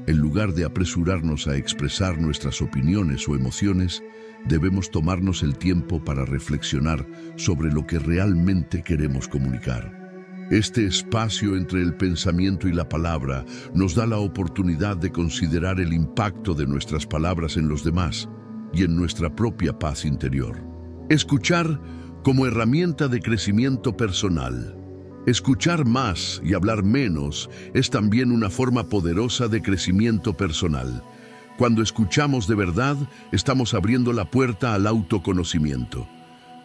En lugar de apresurarnos a expresar nuestras opiniones o emociones, debemos tomarnos el tiempo para reflexionar sobre lo que realmente queremos comunicar. Este espacio entre el pensamiento y la palabra nos da la oportunidad de considerar el impacto de nuestras palabras en los demás y en nuestra propia paz interior. Escuchar como herramienta de crecimiento personal. Escuchar más y hablar menos es también una forma poderosa de crecimiento personal. Cuando escuchamos de verdad, estamos abriendo la puerta al autoconocimiento.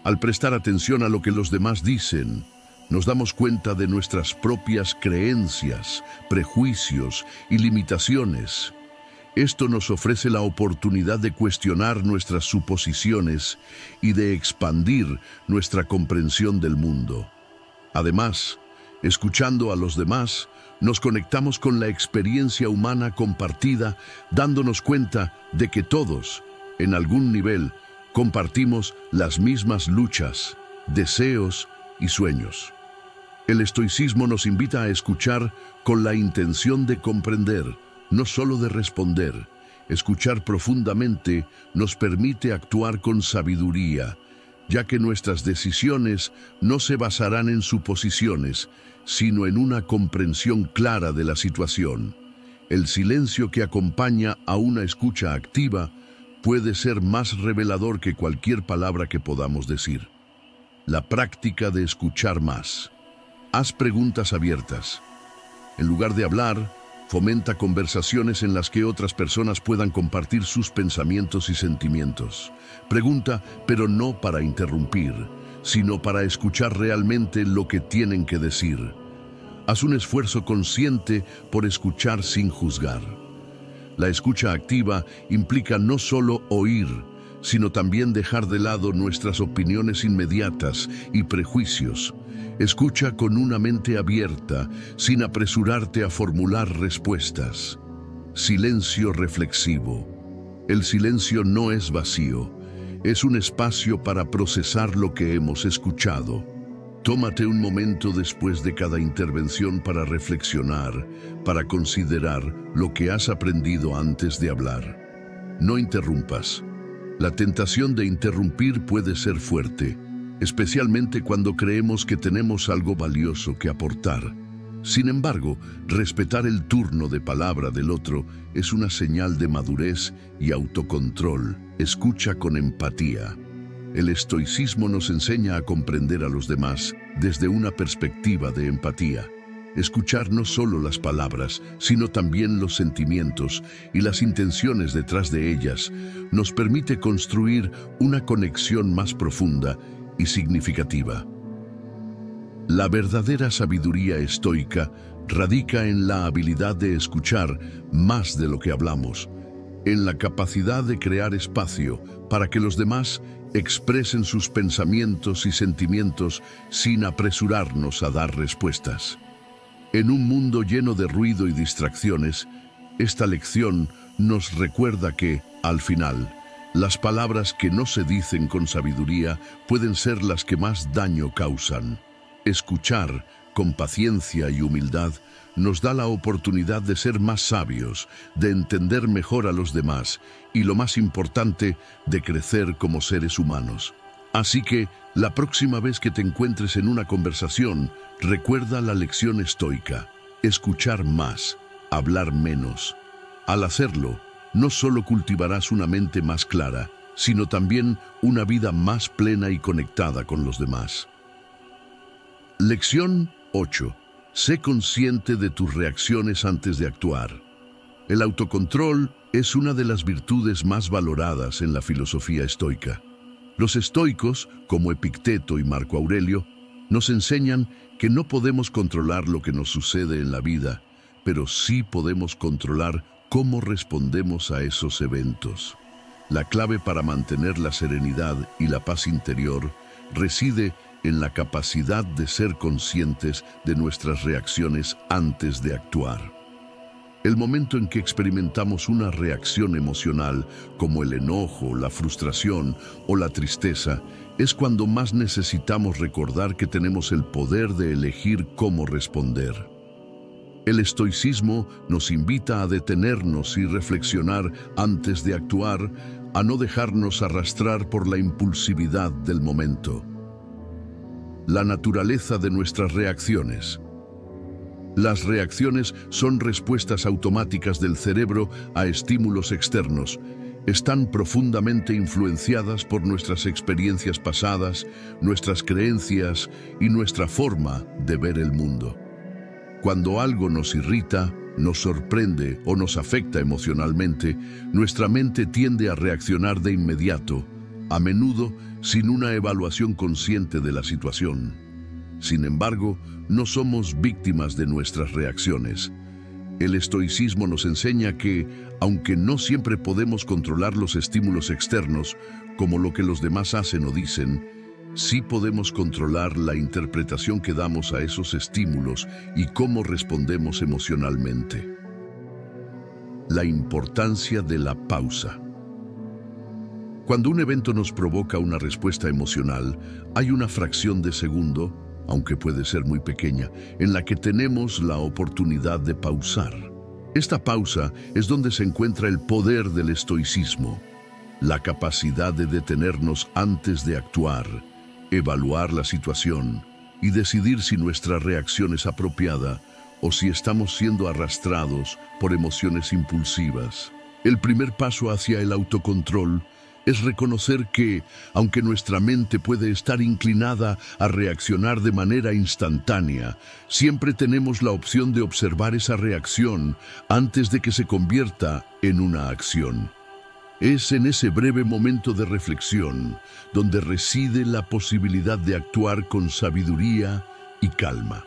Al prestar atención a lo que los demás dicen, nos damos cuenta de nuestras propias creencias, prejuicios y limitaciones. Esto nos ofrece la oportunidad de cuestionar nuestras suposiciones y de expandir nuestra comprensión del mundo. Además, escuchando a los demás, nos conectamos con la experiencia humana compartida, dándonos cuenta de que todos, en algún nivel, compartimos las mismas luchas, deseos y sueños. El estoicismo nos invita a escuchar con la intención de comprender, no solo de responder. Escuchar profundamente nos permite actuar con sabiduría, ya que nuestras decisiones no se basarán en suposiciones, sino en una comprensión clara de la situación. El silencio que acompaña a una escucha activa puede ser más revelador que cualquier palabra que podamos decir. La práctica de escuchar más. Haz preguntas abiertas. En lugar de hablar, fomenta conversaciones en las que otras personas puedan compartir sus pensamientos y sentimientos. Pregunta, pero no para interrumpir, sino para escuchar realmente lo que tienen que decir. Haz un esfuerzo consciente por escuchar sin juzgar. La escucha activa implica no solo oír, sino también dejar de lado nuestras opiniones inmediatas y prejuicios. Escucha con una mente abierta, sin apresurarte a formular respuestas. Silencio reflexivo. El silencio no es vacío, es un espacio para procesar lo que hemos escuchado. Tómate un momento después de cada intervención para reflexionar, para considerar lo que has aprendido antes de hablar. No interrumpas. La tentación de interrumpir puede ser fuerte, especialmente cuando creemos que tenemos algo valioso que aportar. Sin embargo, respetar el turno de palabra del otro es una señal de madurez y autocontrol. Escucha con empatía. El estoicismo nos enseña a comprender a los demás desde una perspectiva de empatía. Escuchar no solo las palabras, sino también los sentimientos y las intenciones detrás de ellas, nos permite construir una conexión más profunda y significativa. La verdadera sabiduría estoica radica en la habilidad de escuchar más de lo que hablamos, en la capacidad de crear espacio para que los demás expresen sus pensamientos y sentimientos sin apresurarnos a dar respuestas. En un mundo lleno de ruido y distracciones, esta lección nos recuerda que, al final, las palabras que no se dicen con sabiduría pueden ser las que más daño causan. Escuchar con paciencia y humildad nos da la oportunidad de ser más sabios, de entender mejor a los demás y, lo más importante, de crecer como seres humanos. Así que, la próxima vez que te encuentres en una conversación, recuerda la lección estoica: escuchar más, hablar menos. Al hacerlo, no solo cultivarás una mente más clara, sino también una vida más plena y conectada con los demás. Lección 8. Sé consciente de tus reacciones antes de actuar. El autocontrol es una de las virtudes más valoradas en la filosofía estoica. Los estoicos, como Epicteto y Marco Aurelio, nos enseñan que no podemos controlar lo que nos sucede en la vida, pero sí podemos controlar cómo respondemos a esos eventos. La clave para mantener la serenidad y la paz interior reside en la capacidad de ser conscientes de nuestras reacciones antes de actuar. El momento en que experimentamos una reacción emocional, como el enojo, la frustración o la tristeza, es cuando más necesitamos recordar que tenemos el poder de elegir cómo responder. El estoicismo nos invita a detenernos y reflexionar antes de actuar, a no dejarnos arrastrar por la impulsividad del momento. La naturaleza de nuestras reacciones. Las reacciones son respuestas automáticas del cerebro a estímulos externos. Están profundamente influenciadas por nuestras experiencias pasadas, nuestras creencias y nuestra forma de ver el mundo. Cuando algo nos irrita, nos sorprende o nos afecta emocionalmente, nuestra mente tiende a reaccionar de inmediato, a menudo sin una evaluación consciente de la situación. Sin embargo, no somos víctimas de nuestras reacciones. El estoicismo nos enseña que, aunque no siempre podemos controlar los estímulos externos, como lo que los demás hacen o dicen, sí podemos controlar la interpretación que damos a esos estímulos y cómo respondemos emocionalmente. La importancia de la pausa. Cuando un evento nos provoca una respuesta emocional, hay una fracción de segundo, aunque puede ser muy pequeña, en la que tenemos la oportunidad de pausar. Esta pausa es donde se encuentra el poder del estoicismo, la capacidad de detenernos antes de actuar, evaluar la situación y decidir si nuestra reacción es apropiada o si estamos siendo arrastrados por emociones impulsivas. El primer paso hacia el autocontrol es reconocer que, aunque nuestra mente puede estar inclinada a reaccionar de manera instantánea, siempre tenemos la opción de observar esa reacción antes de que se convierta en una acción. Es en ese breve momento de reflexión donde reside la posibilidad de actuar con sabiduría y calma.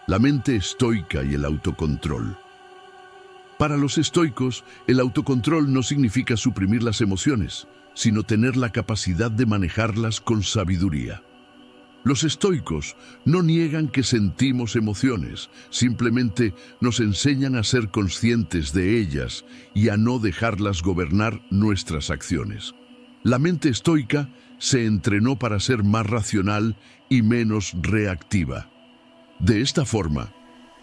La mente estoica y el autocontrol. Para los estoicos, el autocontrol no significa suprimir las emociones, sino tener la capacidad de manejarlas con sabiduría. Los estoicos no niegan que sentimos emociones, simplemente nos enseñan a ser conscientes de ellas y a no dejarlas gobernar nuestras acciones. La mente estoica se entrenó para ser más racional y menos reactiva. De esta forma,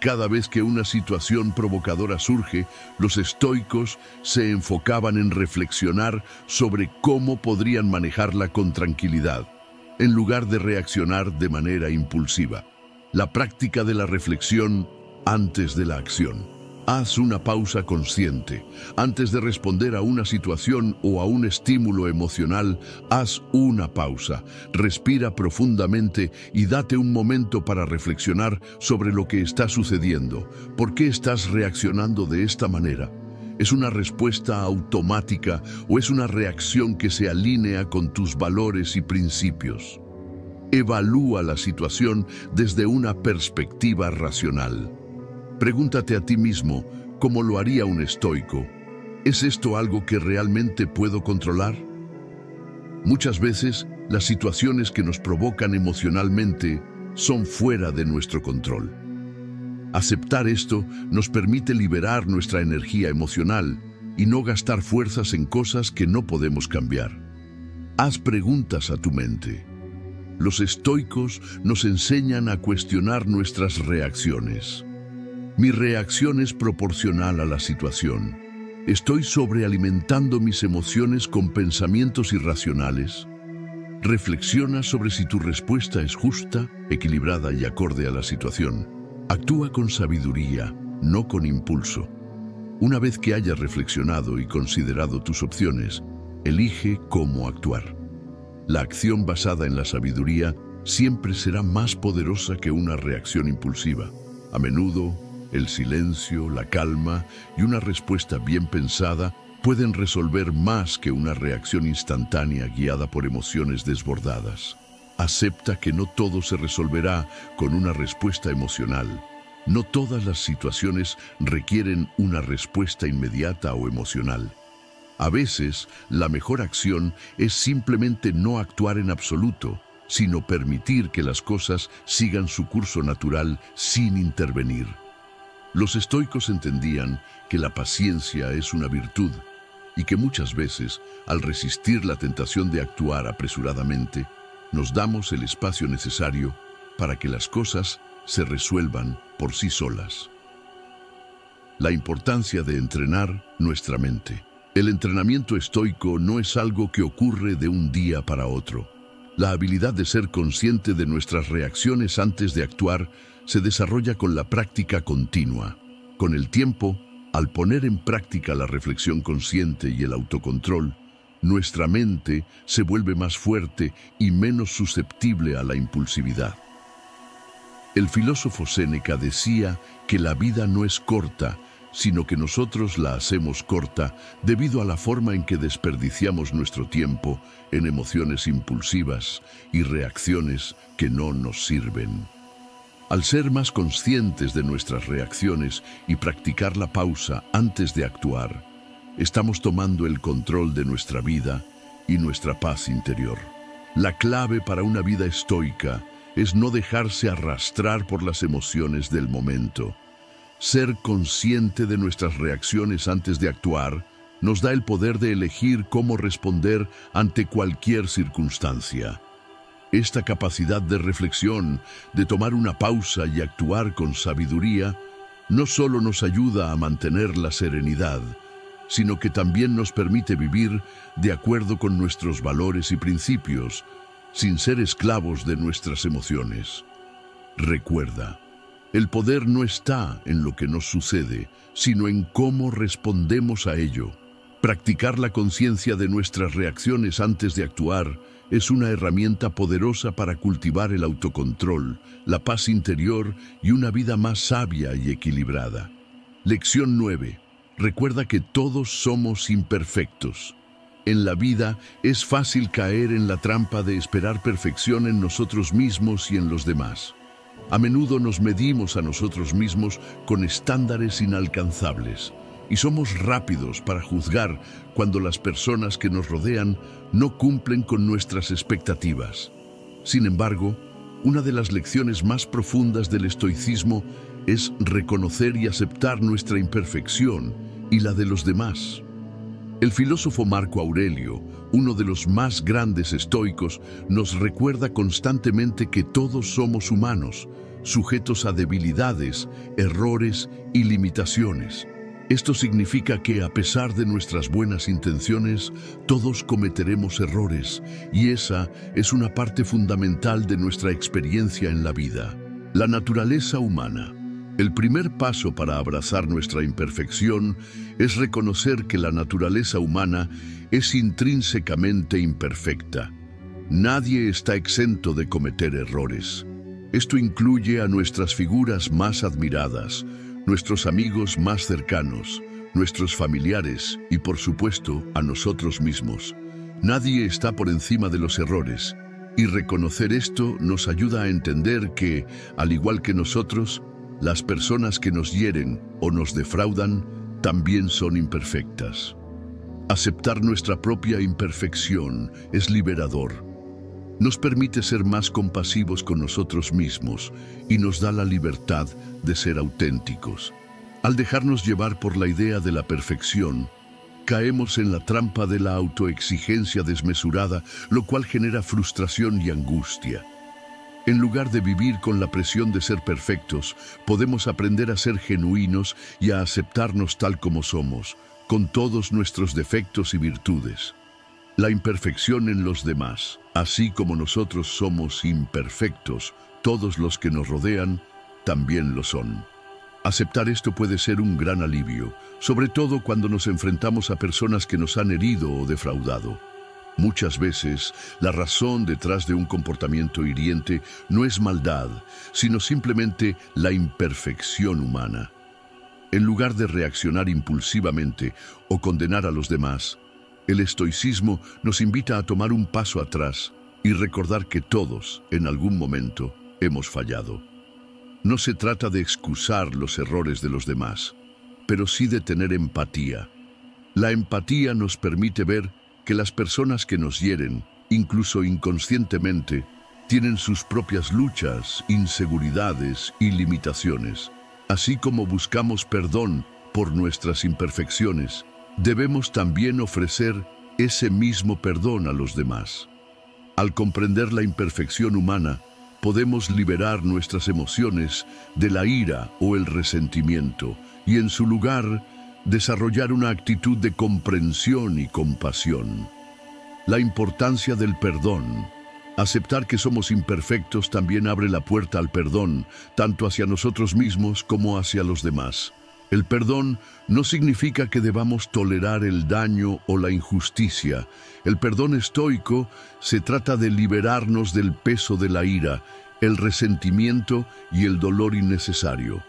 Cada vez que una situación provocadora surge, los estoicos se enfocaban en reflexionar sobre cómo podrían manejarla con tranquilidad, en lugar de reaccionar de manera impulsiva. La práctica de la reflexión antes de la acción. Haz una pausa consciente. Antes de responder a una situación o a un estímulo emocional, haz una pausa. Respira profundamente y date un momento para reflexionar sobre lo que está sucediendo. ¿Por qué estás reaccionando de esta manera? ¿Es una respuesta automática o es una reacción que se alinea con tus valores y principios? Evalúa la situación desde una perspectiva racional. Pregúntate a ti mismo, ¿cómo lo haría un estoico? ¿Es esto algo que realmente puedo controlar? Muchas veces, las situaciones que nos provocan emocionalmente son fuera de nuestro control. Aceptar esto nos permite liberar nuestra energía emocional y no gastar fuerzas en cosas que no podemos cambiar. Haz preguntas a tu mente. Los estoicos nos enseñan a cuestionar nuestras reacciones. ¿Mi reacción es proporcional a la situación? ¿Estoy sobrealimentando mis emociones con pensamientos irracionales? Reflexiona sobre si tu respuesta es justa, equilibrada y acorde a la situación. Actúa con sabiduría, no con impulso. Una vez que hayas reflexionado y considerado tus opciones, elige cómo actuar. La acción basada en la sabiduría siempre será más poderosa que una reacción impulsiva. A menudo, el silencio, la calma y una respuesta bien pensada pueden resolver más que una reacción instantánea guiada por emociones desbordadas. Acepta que no todo se resolverá con una respuesta emocional. No todas las situaciones requieren una respuesta inmediata o emocional. A veces, la mejor acción es simplemente no actuar en absoluto, sino permitir que las cosas sigan su curso natural sin intervenir. Los estoicos entendían que la paciencia es una virtud y que muchas veces, al resistir la tentación de actuar apresuradamente, nos damos el espacio necesario para que las cosas se resuelvan por sí solas. La importancia de entrenar nuestra mente. El entrenamiento estoico no es algo que ocurre de un día para otro. La habilidad de ser consciente de nuestras reacciones antes de actuar se desarrolla con la práctica continua. Con el tiempo, al poner en práctica la reflexión consciente y el autocontrol, nuestra mente se vuelve más fuerte y menos susceptible a la impulsividad. El filósofo Séneca decía que la vida no es corta, sino que nosotros la hacemos corta debido a la forma en que desperdiciamos nuestro tiempo en emociones impulsivas y reacciones que no nos sirven. Al ser más conscientes de nuestras reacciones y practicar la pausa antes de actuar, estamos tomando el control de nuestra vida y nuestra paz interior. La clave para una vida estoica es no dejarse arrastrar por las emociones del momento. Ser consciente de nuestras reacciones antes de actuar nos da el poder de elegir cómo responder ante cualquier circunstancia. Esta capacidad de reflexión, de tomar una pausa y actuar con sabiduría, no solo nos ayuda a mantener la serenidad, sino que también nos permite vivir de acuerdo con nuestros valores y principios, sin ser esclavos de nuestras emociones. Recuerda, el poder no está en lo que nos sucede, sino en cómo respondemos a ello. Practicar la conciencia de nuestras reacciones antes de actuar es una herramienta poderosa para cultivar el autocontrol, la paz interior y una vida más sabia y equilibrada. Lección 9. Recuerda que todos somos imperfectos. En la vida es fácil caer en la trampa de esperar perfección en nosotros mismos y en los demás. A menudo nos medimos a nosotros mismos con estándares inalcanzables y somos rápidos para juzgar cuando las personas que nos rodean no cumplen con nuestras expectativas. Sin embargo, una de las lecciones más profundas del estoicismo es reconocer y aceptar nuestra imperfección y la de los demás. El filósofo Marco Aurelio, uno de los más grandes estoicos, nos recuerda constantemente que todos somos humanos, sujetos a debilidades, errores y limitaciones. Esto significa que, a pesar de nuestras buenas intenciones, todos cometeremos errores, y esa es una parte fundamental de nuestra experiencia en la vida. La naturaleza humana. El primer paso para abrazar nuestra imperfección es reconocer que la naturaleza humana es intrínsecamente imperfecta. Nadie está exento de cometer errores. Esto incluye a nuestras figuras más admiradas, nuestros amigos más cercanos, nuestros familiares y, por supuesto, a nosotros mismos. Nadie está por encima de los errores, y reconocer esto nos ayuda a entender que, al igual que nosotros, las personas que nos hieren o nos defraudan también son imperfectas. Aceptar nuestra propia imperfección es liberador. Nos permite ser más compasivos con nosotros mismos y nos da la libertad de ser auténticos. Al dejarnos llevar por la idea de la perfección, caemos en la trampa de la autoexigencia desmesurada, lo cual genera frustración y angustia. En lugar de vivir con la presión de ser perfectos, podemos aprender a ser genuinos y a aceptarnos tal como somos, con todos nuestros defectos y virtudes. La imperfección en los demás, así como nosotros somos imperfectos, todos los que nos rodean también lo son. Aceptar esto puede ser un gran alivio, sobre todo cuando nos enfrentamos a personas que nos han herido o defraudado. Muchas veces, la razón detrás de un comportamiento hiriente no es maldad, sino simplemente la imperfección humana. En lugar de reaccionar impulsivamente o condenar a los demás, el estoicismo nos invita a tomar un paso atrás y recordar que todos, en algún momento, hemos fallado. No se trata de excusar los errores de los demás, pero sí de tener empatía. La empatía nos permite ver que las personas que nos hieren, incluso inconscientemente, tienen sus propias luchas, inseguridades y limitaciones. Así como buscamos perdón por nuestras imperfecciones, debemos también ofrecer ese mismo perdón a los demás. Al comprender la imperfección humana, podemos liberar nuestras emociones de la ira o el resentimiento y, en su lugar, desarrollar una actitud de comprensión y compasión. La importancia del perdón. Aceptar que somos imperfectos también abre la puerta al perdón, tanto hacia nosotros mismos como hacia los demás. El perdón no significa que debamos tolerar el daño o la injusticia. El perdón estoico se trata de liberarnos del peso de la ira, el resentimiento y el dolor innecesario.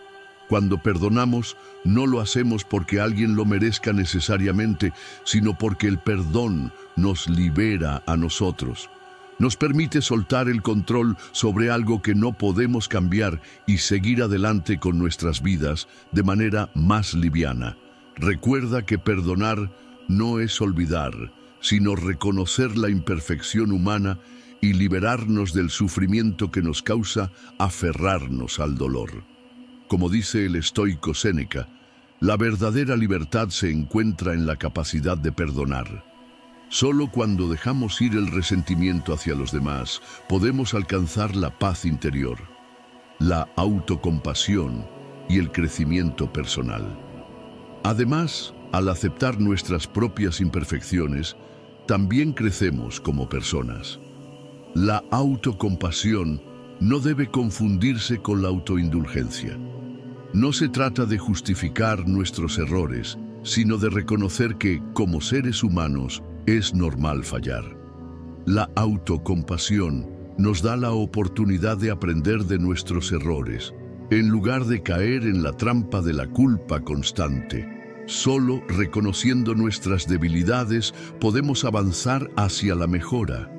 Cuando perdonamos, no lo hacemos porque alguien lo merezca necesariamente, sino porque el perdón nos libera a nosotros. Nos permite soltar el control sobre algo que no podemos cambiar y seguir adelante con nuestras vidas de manera más liviana. Recuerda que perdonar no es olvidar, sino reconocer la imperfección humana y liberarnos del sufrimiento que nos causa aferrarnos al dolor. Como dice el estoico Séneca, la verdadera libertad se encuentra en la capacidad de perdonar. Solo cuando dejamos ir el resentimiento hacia los demás, podemos alcanzar la paz interior, la autocompasión y el crecimiento personal. Además, al aceptar nuestras propias imperfecciones, también crecemos como personas. La autocompasión no debe confundirse con la autoindulgencia. No se trata de justificar nuestros errores, sino de reconocer que, como seres humanos, es normal fallar. La autocompasión nos da la oportunidad de aprender de nuestros errores, en lugar de caer en la trampa de la culpa constante. Solo reconociendo nuestras debilidades podemos avanzar hacia la mejora.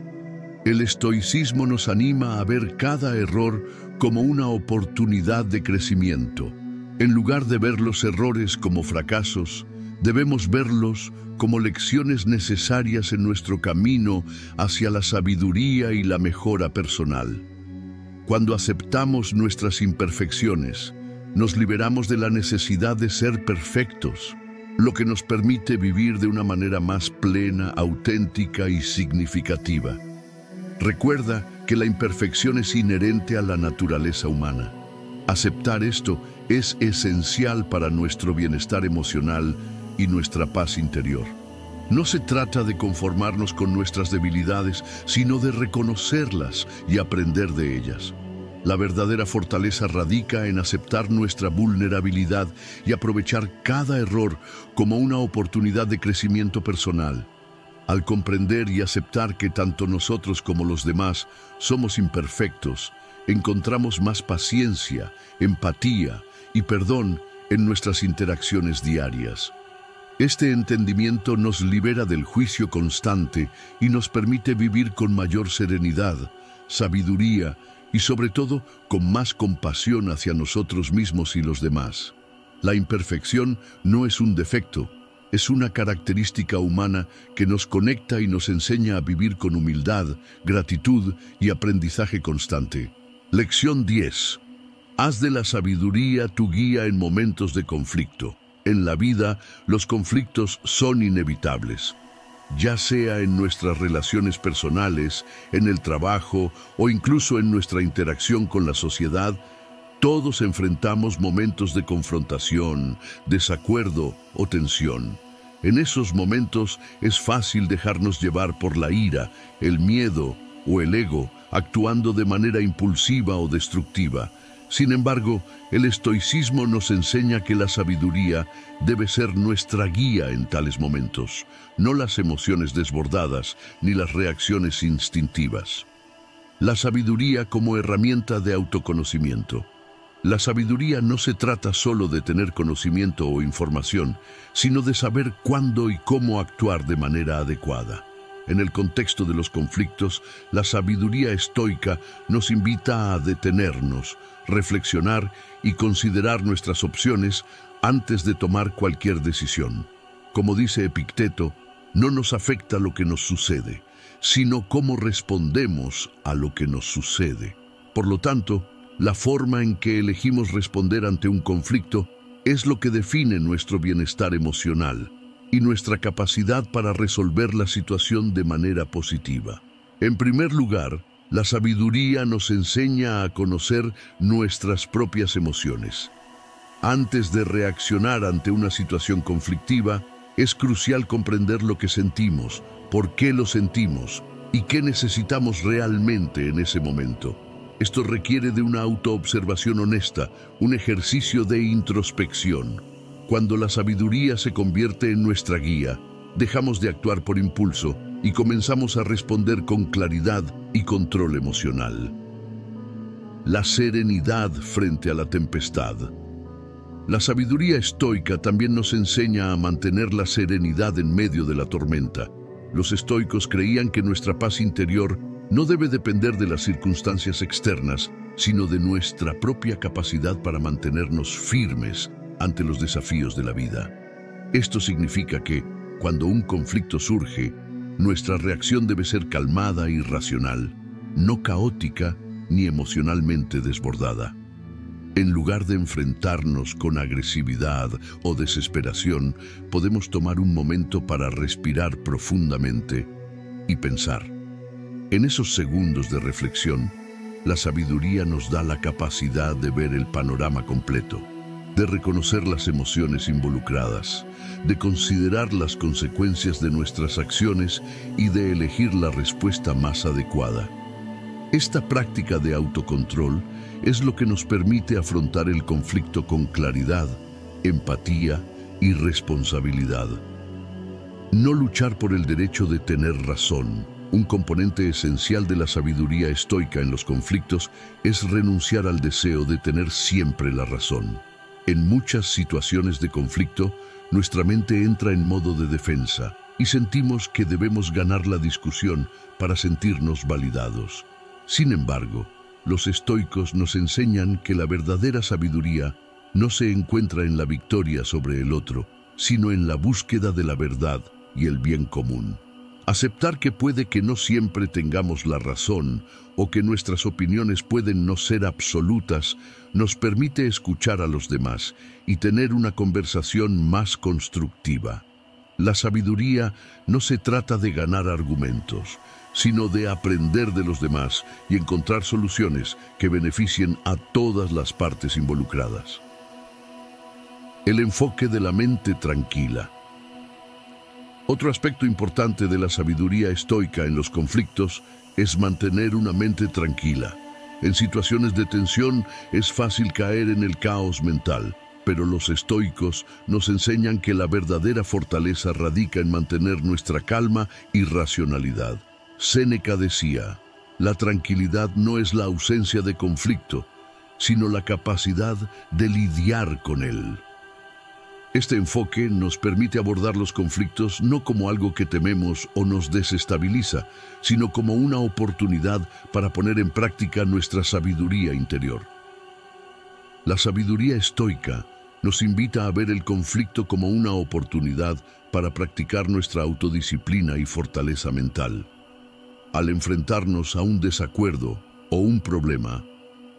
El estoicismo nos anima a ver cada error como una oportunidad de crecimiento. En lugar de ver los errores como fracasos, debemos verlos como lecciones necesarias en nuestro camino hacia la sabiduría y la mejora personal. Cuando aceptamos nuestras imperfecciones, nos liberamos de la necesidad de ser perfectos, lo que nos permite vivir de una manera más plena, auténtica y significativa. Recuerda que la imperfección es inherente a la naturaleza humana. Aceptar esto es esencial para nuestro bienestar emocional y nuestra paz interior. No se trata de conformarnos con nuestras debilidades, sino de reconocerlas y aprender de ellas. La verdadera fortaleza radica en aceptar nuestra vulnerabilidad y aprovechar cada error como una oportunidad de crecimiento personal. Al comprender y aceptar que tanto nosotros como los demás somos imperfectos, encontramos más paciencia, empatía y perdón en nuestras interacciones diarias. Este entendimiento nos libera del juicio constante y nos permite vivir con mayor serenidad, sabiduría y sobre todo con más compasión hacia nosotros mismos y los demás. La imperfección no es un defecto, es una característica humana que nos conecta y nos enseña a vivir con humildad, gratitud y aprendizaje constante. Lección 10. Haz de la sabiduría tu guía en momentos de conflicto. En la vida, los conflictos son inevitables. Ya sea en nuestras relaciones personales, en el trabajo o incluso en nuestra interacción con la sociedad, todos enfrentamos momentos de confrontación, desacuerdo o tensión. En esos momentos es fácil dejarnos llevar por la ira, el miedo o el ego, actuando de manera impulsiva o destructiva. Sin embargo, el estoicismo nos enseña que la sabiduría debe ser nuestra guía en tales momentos, no las emociones desbordadas ni las reacciones instintivas. La sabiduría como herramienta de autoconocimiento. La sabiduría no se trata solo de tener conocimiento o información, sino de saber cuándo y cómo actuar de manera adecuada. En el contexto de los conflictos, la sabiduría estoica nos invita a detenernos, reflexionar y considerar nuestras opciones antes de tomar cualquier decisión. Como dice Epicteto, no nos afecta lo que nos sucede, sino cómo respondemos a lo que nos sucede. Por lo tanto, la forma en que elegimos responder ante un conflicto es lo que define nuestro bienestar emocional y nuestra capacidad para resolver la situación de manera positiva. En primer lugar, la sabiduría nos enseña a conocer nuestras propias emociones. Antes de reaccionar ante una situación conflictiva, es crucial comprender lo que sentimos, por qué lo sentimos y qué necesitamos realmente en ese momento. Esto requiere de una autoobservación honesta, un ejercicio de introspección. Cuando la sabiduría se convierte en nuestra guía, dejamos de actuar por impulso y comenzamos a responder con claridad y control emocional. La serenidad frente a la tempestad. La sabiduría estoica también nos enseña a mantener la serenidad en medio de la tormenta. Los estoicos creían que nuestra paz interior no debe depender de las circunstancias externas, sino de nuestra propia capacidad para mantenernos firmes ante los desafíos de la vida. Esto significa que, cuando un conflicto surge, nuestra reacción debe ser calmada y racional, no caótica ni emocionalmente desbordada. En lugar de enfrentarnos con agresividad o desesperación, podemos tomar un momento para respirar profundamente y pensar. En esos segundos de reflexión, la sabiduría nos da la capacidad de ver el panorama completo, de reconocer las emociones involucradas, de considerar las consecuencias de nuestras acciones y de elegir la respuesta más adecuada. Esta práctica de autocontrol es lo que nos permite afrontar el conflicto con claridad, empatía y responsabilidad. No luchar por el derecho de tener razón. Un componente esencial de la sabiduría estoica en los conflictos es renunciar al deseo de tener siempre la razón. En muchas situaciones de conflicto, nuestra mente entra en modo de defensa y sentimos que debemos ganar la discusión para sentirnos validados. Sin embargo, los estoicos nos enseñan que la verdadera sabiduría no se encuentra en la victoria sobre el otro, sino en la búsqueda de la verdad y el bien común. Aceptar que puede que no siempre tengamos la razón o que nuestras opiniones pueden no ser absolutas nos permite escuchar a los demás y tener una conversación más constructiva. La sabiduría no se trata de ganar argumentos, sino de aprender de los demás y encontrar soluciones que beneficien a todas las partes involucradas. El enfoque de la mente tranquila. Otro aspecto importante de la sabiduría estoica en los conflictos es mantener una mente tranquila. En situaciones de tensión es fácil caer en el caos mental, pero los estoicos nos enseñan que la verdadera fortaleza radica en mantener nuestra calma y racionalidad. Séneca decía, la tranquilidad no es la ausencia de conflicto, sino la capacidad de lidiar con él. Este enfoque nos permite abordar los conflictos no como algo que tememos o nos desestabiliza, sino como una oportunidad para poner en práctica nuestra sabiduría interior. La sabiduría estoica nos invita a ver el conflicto como una oportunidad para practicar nuestra autodisciplina y fortaleza mental. Al enfrentarnos a un desacuerdo o un problema,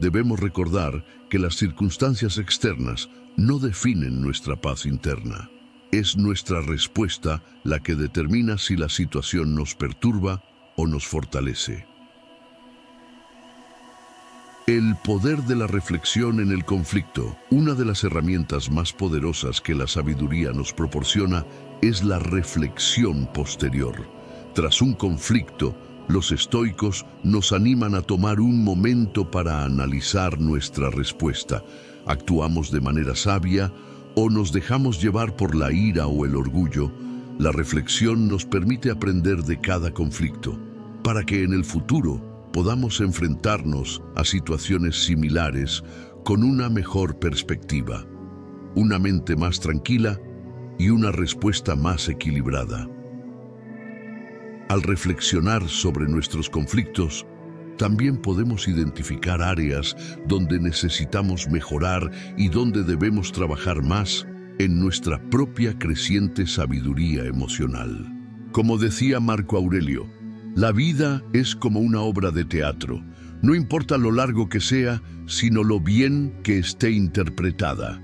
debemos recordar que las circunstancias externas no definen nuestra paz interna. Es nuestra respuesta la que determina si la situación nos perturba o nos fortalece. El poder de la reflexión en el conflicto. Una de las herramientas más poderosas que la sabiduría nos proporciona es la reflexión posterior. Tras un conflicto, los estoicos nos animan a tomar un momento para analizar nuestra respuesta. ¿Actuamos de manera sabia o nos dejamos llevar por la ira o el orgullo? La reflexión nos permite aprender de cada conflicto, para que en el futuro podamos enfrentarnos a situaciones similares con una mejor perspectiva, una mente más tranquila y una respuesta más equilibrada. Al reflexionar sobre nuestros conflictos, también podemos identificar áreas donde necesitamos mejorar y donde debemos trabajar más en nuestra propia creciente sabiduría emocional. Como decía Marco Aurelio, la vida es como una obra de teatro. No importa lo largo que sea, sino lo bien que esté interpretada.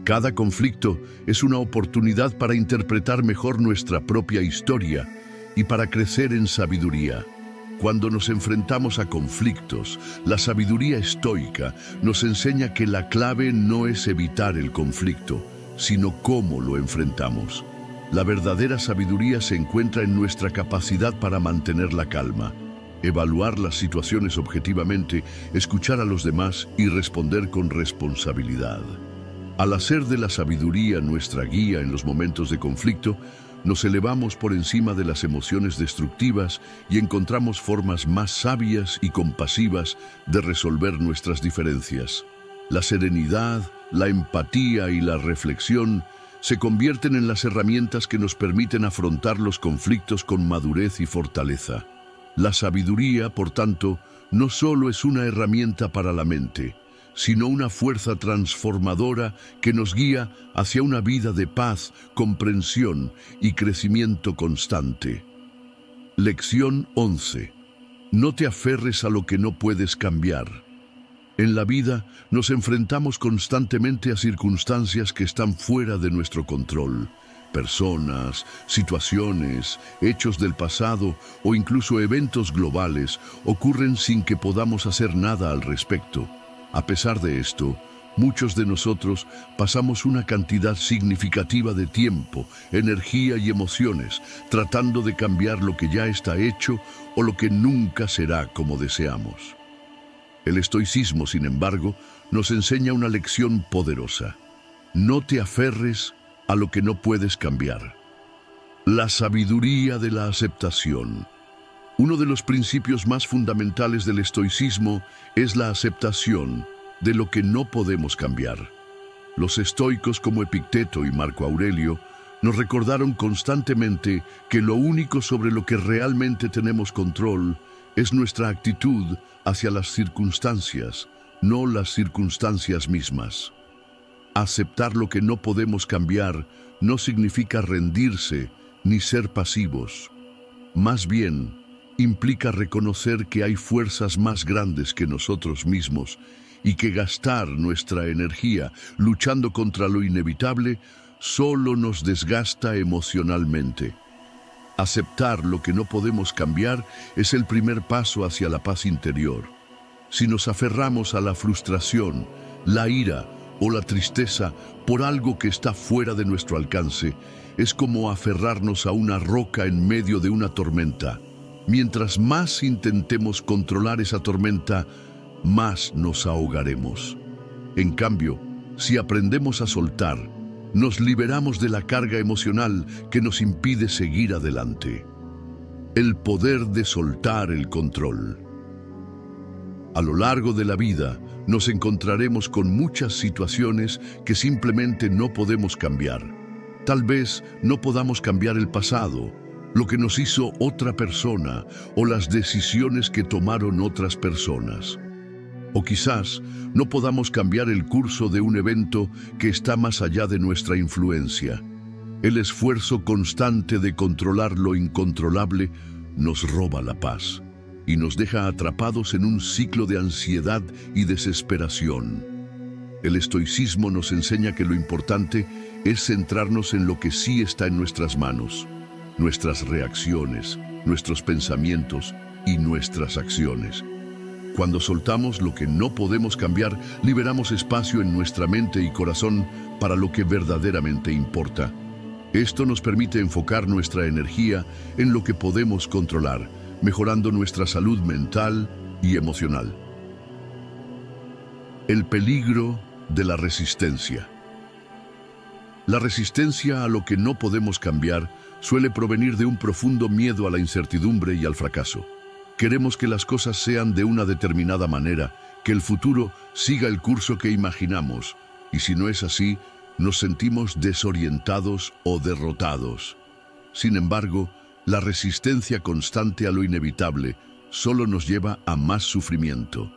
Cada conflicto es una oportunidad para interpretar mejor nuestra propia historia y para crecer en sabiduría. Cuando nos enfrentamos a conflictos, la sabiduría estoica nos enseña que la clave no es evitar el conflicto, sino cómo lo enfrentamos. La verdadera sabiduría se encuentra en nuestra capacidad para mantener la calma, evaluar las situaciones objetivamente, escuchar a los demás y responder con responsabilidad. Al hacer de la sabiduría nuestra guía en los momentos de conflicto, nos elevamos por encima de las emociones destructivas y encontramos formas más sabias y compasivas de resolver nuestras diferencias. La serenidad, la empatía y la reflexión se convierten en las herramientas que nos permiten afrontar los conflictos con madurez y fortaleza. La sabiduría, por tanto, no solo es una herramienta para la mente, sino una fuerza transformadora que nos guía hacia una vida de paz, comprensión y crecimiento constante. Lección 11. No te aferres a lo que no puedes cambiar. En la vida nos enfrentamos constantemente a circunstancias que están fuera de nuestro control. Personas, situaciones, hechos del pasado o incluso eventos globales ocurren sin que podamos hacer nada al respecto. A pesar de esto, muchos de nosotros pasamos una cantidad significativa de tiempo, energía y emociones tratando de cambiar lo que ya está hecho o lo que nunca será como deseamos. El estoicismo, sin embargo, nos enseña una lección poderosa. No te aferres a lo que no puedes cambiar. La sabiduría de la aceptación. Uno de los principios más fundamentales del estoicismo es la aceptación de lo que no podemos cambiar. Los estoicos como Epicteto y Marco Aurelio nos recordaron constantemente que lo único sobre lo que realmente tenemos control es nuestra actitud hacia las circunstancias, no las circunstancias mismas. Aceptar lo que no podemos cambiar no significa rendirse ni ser pasivos. Más bien, implica reconocer que hay fuerzas más grandes que nosotros mismos y que gastar nuestra energía luchando contra lo inevitable solo nos desgasta emocionalmente. Aceptar lo que no podemos cambiar es el primer paso hacia la paz interior. Si nos aferramos a la frustración, la ira o la tristeza por algo que está fuera de nuestro alcance, es como aferrarnos a una roca en medio de una tormenta. Mientras más intentemos controlar esa tormenta, más nos ahogaremos. En cambio, si aprendemos a soltar, nos liberamos de la carga emocional que nos impide seguir adelante. El poder de soltar el control. A lo largo de la vida, nos encontraremos con muchas situaciones que simplemente no podemos cambiar. Tal vez no podamos cambiar el pasado, lo que nos hizo otra persona o las decisiones que tomaron otras personas. O quizás no podamos cambiar el curso de un evento que está más allá de nuestra influencia. El esfuerzo constante de controlar lo incontrolable nos roba la paz y nos deja atrapados en un ciclo de ansiedad y desesperación. El estoicismo nos enseña que lo importante es centrarnos en lo que sí está en nuestras manos, nuestras reacciones, nuestros pensamientos y nuestras acciones. Cuando soltamos lo que no podemos cambiar, liberamos espacio en nuestra mente y corazón para lo que verdaderamente importa. Esto nos permite enfocar nuestra energía en lo que podemos controlar, mejorando nuestra salud mental y emocional. El peligro de la resistencia. La resistencia a lo que no podemos cambiar suele provenir de un profundo miedo a la incertidumbre y al fracaso. Queremos que las cosas sean de una determinada manera, que el futuro siga el curso que imaginamos, y si no es así, nos sentimos desorientados o derrotados. Sin embargo, la resistencia constante a lo inevitable solo nos lleva a más sufrimiento.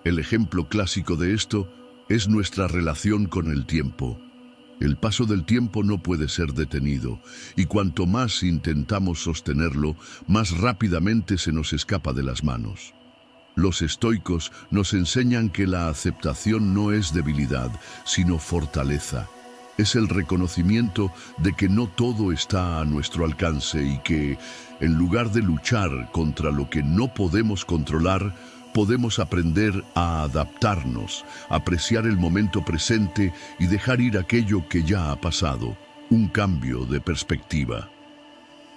El ejemplo clásico de esto es nuestra relación con el tiempo. El paso del tiempo no puede ser detenido, y cuanto más intentamos sostenerlo, más rápidamente se nos escapa de las manos. Los estoicos nos enseñan que la aceptación no es debilidad, sino fortaleza. Es el reconocimiento de que no todo está a nuestro alcance y que, en lugar de luchar contra lo que no podemos controlar, podemos aprender a adaptarnos, apreciar el momento presente y dejar ir aquello que ya ha pasado, un cambio de perspectiva.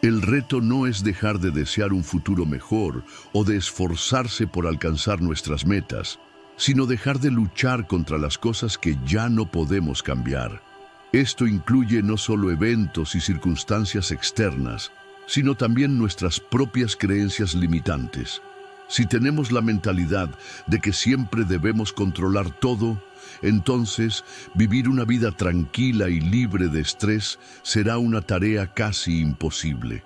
El reto no es dejar de desear un futuro mejor o de esforzarse por alcanzar nuestras metas, sino dejar de luchar contra las cosas que ya no podemos cambiar. Esto incluye no solo eventos y circunstancias externas, sino también nuestras propias creencias limitantes. Si tenemos la mentalidad de que siempre debemos controlar todo, entonces vivir una vida tranquila y libre de estrés será una tarea casi imposible.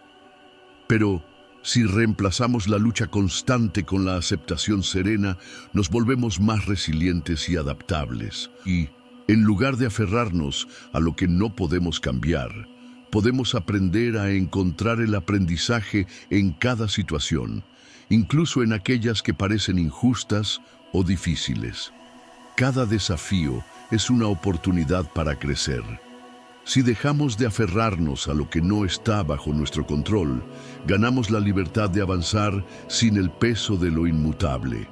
Pero si reemplazamos la lucha constante con la aceptación serena, nos volvemos más resilientes y adaptables. Y, en lugar de aferrarnos a lo que no podemos cambiar, podemos aprender a encontrar el aprendizaje en cada situación, incluso en aquellas que parecen injustas o difíciles. Cada desafío es una oportunidad para crecer. Si dejamos de aferrarnos a lo que no está bajo nuestro control, ganamos la libertad de avanzar sin el peso de lo inmutable.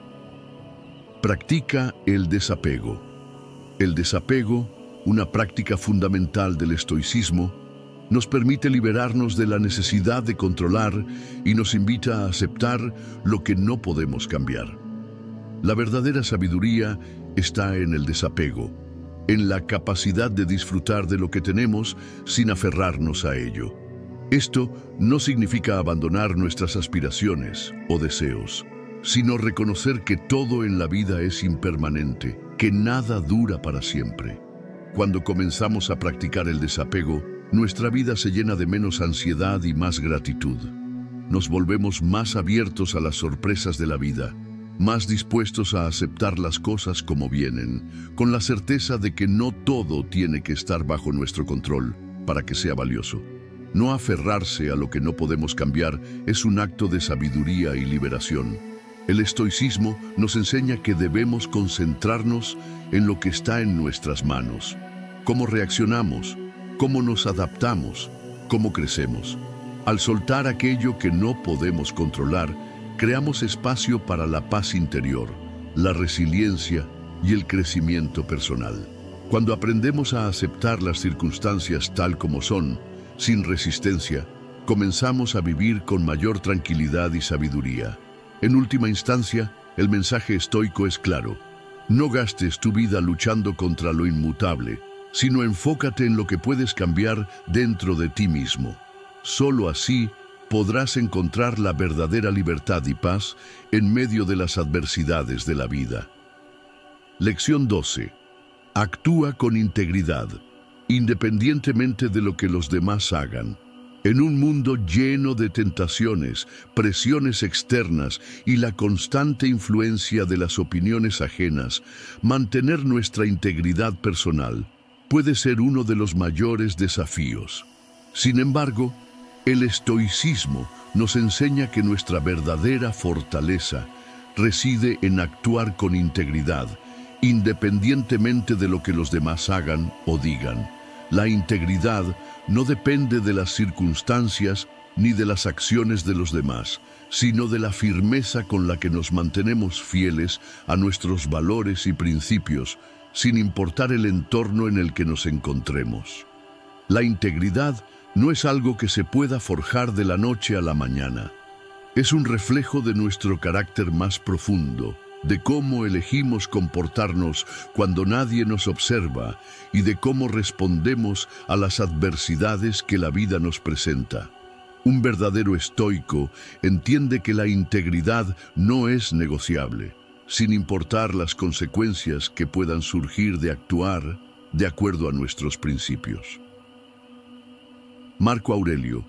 Practica el desapego. El desapego, una práctica fundamental del estoicismo, nos permite liberarnos de la necesidad de controlar y nos invita a aceptar lo que no podemos cambiar. La verdadera sabiduría está en el desapego, en la capacidad de disfrutar de lo que tenemos sin aferrarnos a ello. Esto no significa abandonar nuestras aspiraciones o deseos, sino reconocer que todo en la vida es impermanente, que nada dura para siempre. Cuando comenzamos a practicar el desapego, nuestra vida se llena de menos ansiedad y más gratitud. Nos volvemos más abiertos a las sorpresas de la vida, más dispuestos a aceptar las cosas como vienen, con la certeza de que no todo tiene que estar bajo nuestro control para que sea valioso. No aferrarse a lo que no podemos cambiar es un acto de sabiduría y liberación. El estoicismo nos enseña que debemos concentrarnos en lo que está en nuestras manos, cómo reaccionamos, cómo nos adaptamos, cómo crecemos. Al soltar aquello que no podemos controlar, creamos espacio para la paz interior, la resiliencia y el crecimiento personal. Cuando aprendemos a aceptar las circunstancias tal como son, sin resistencia, comenzamos a vivir con mayor tranquilidad y sabiduría. En última instancia, el mensaje estoico es claro. No gastes tu vida luchando contra lo inmutable, sino enfócate en lo que puedes cambiar dentro de ti mismo. Solo así podrás encontrar la verdadera libertad y paz en medio de las adversidades de la vida. Lección 12. Actúa con integridad, independientemente de lo que los demás hagan. En un mundo lleno de tentaciones, presiones externas y la constante influencia de las opiniones ajenas, mantener nuestra integridad personal puede ser uno de los mayores desafíos. Sin embargo, el estoicismo nos enseña que nuestra verdadera fortaleza reside en actuar con integridad, independientemente de lo que los demás hagan o digan. La integridad no depende de las circunstancias ni de las acciones de los demás, sino de la firmeza con la que nos mantenemos fieles a nuestros valores y principios, sin importar el entorno en el que nos encontremos. La integridad no es algo que se pueda forjar de la noche a la mañana. Es un reflejo de nuestro carácter más profundo, de cómo elegimos comportarnos cuando nadie nos observa y de cómo respondemos a las adversidades que la vida nos presenta. Un verdadero estoico entiende que la integridad no es negociable, sin importar las consecuencias que puedan surgir de actuar de acuerdo a nuestros principios. Marco Aurelio,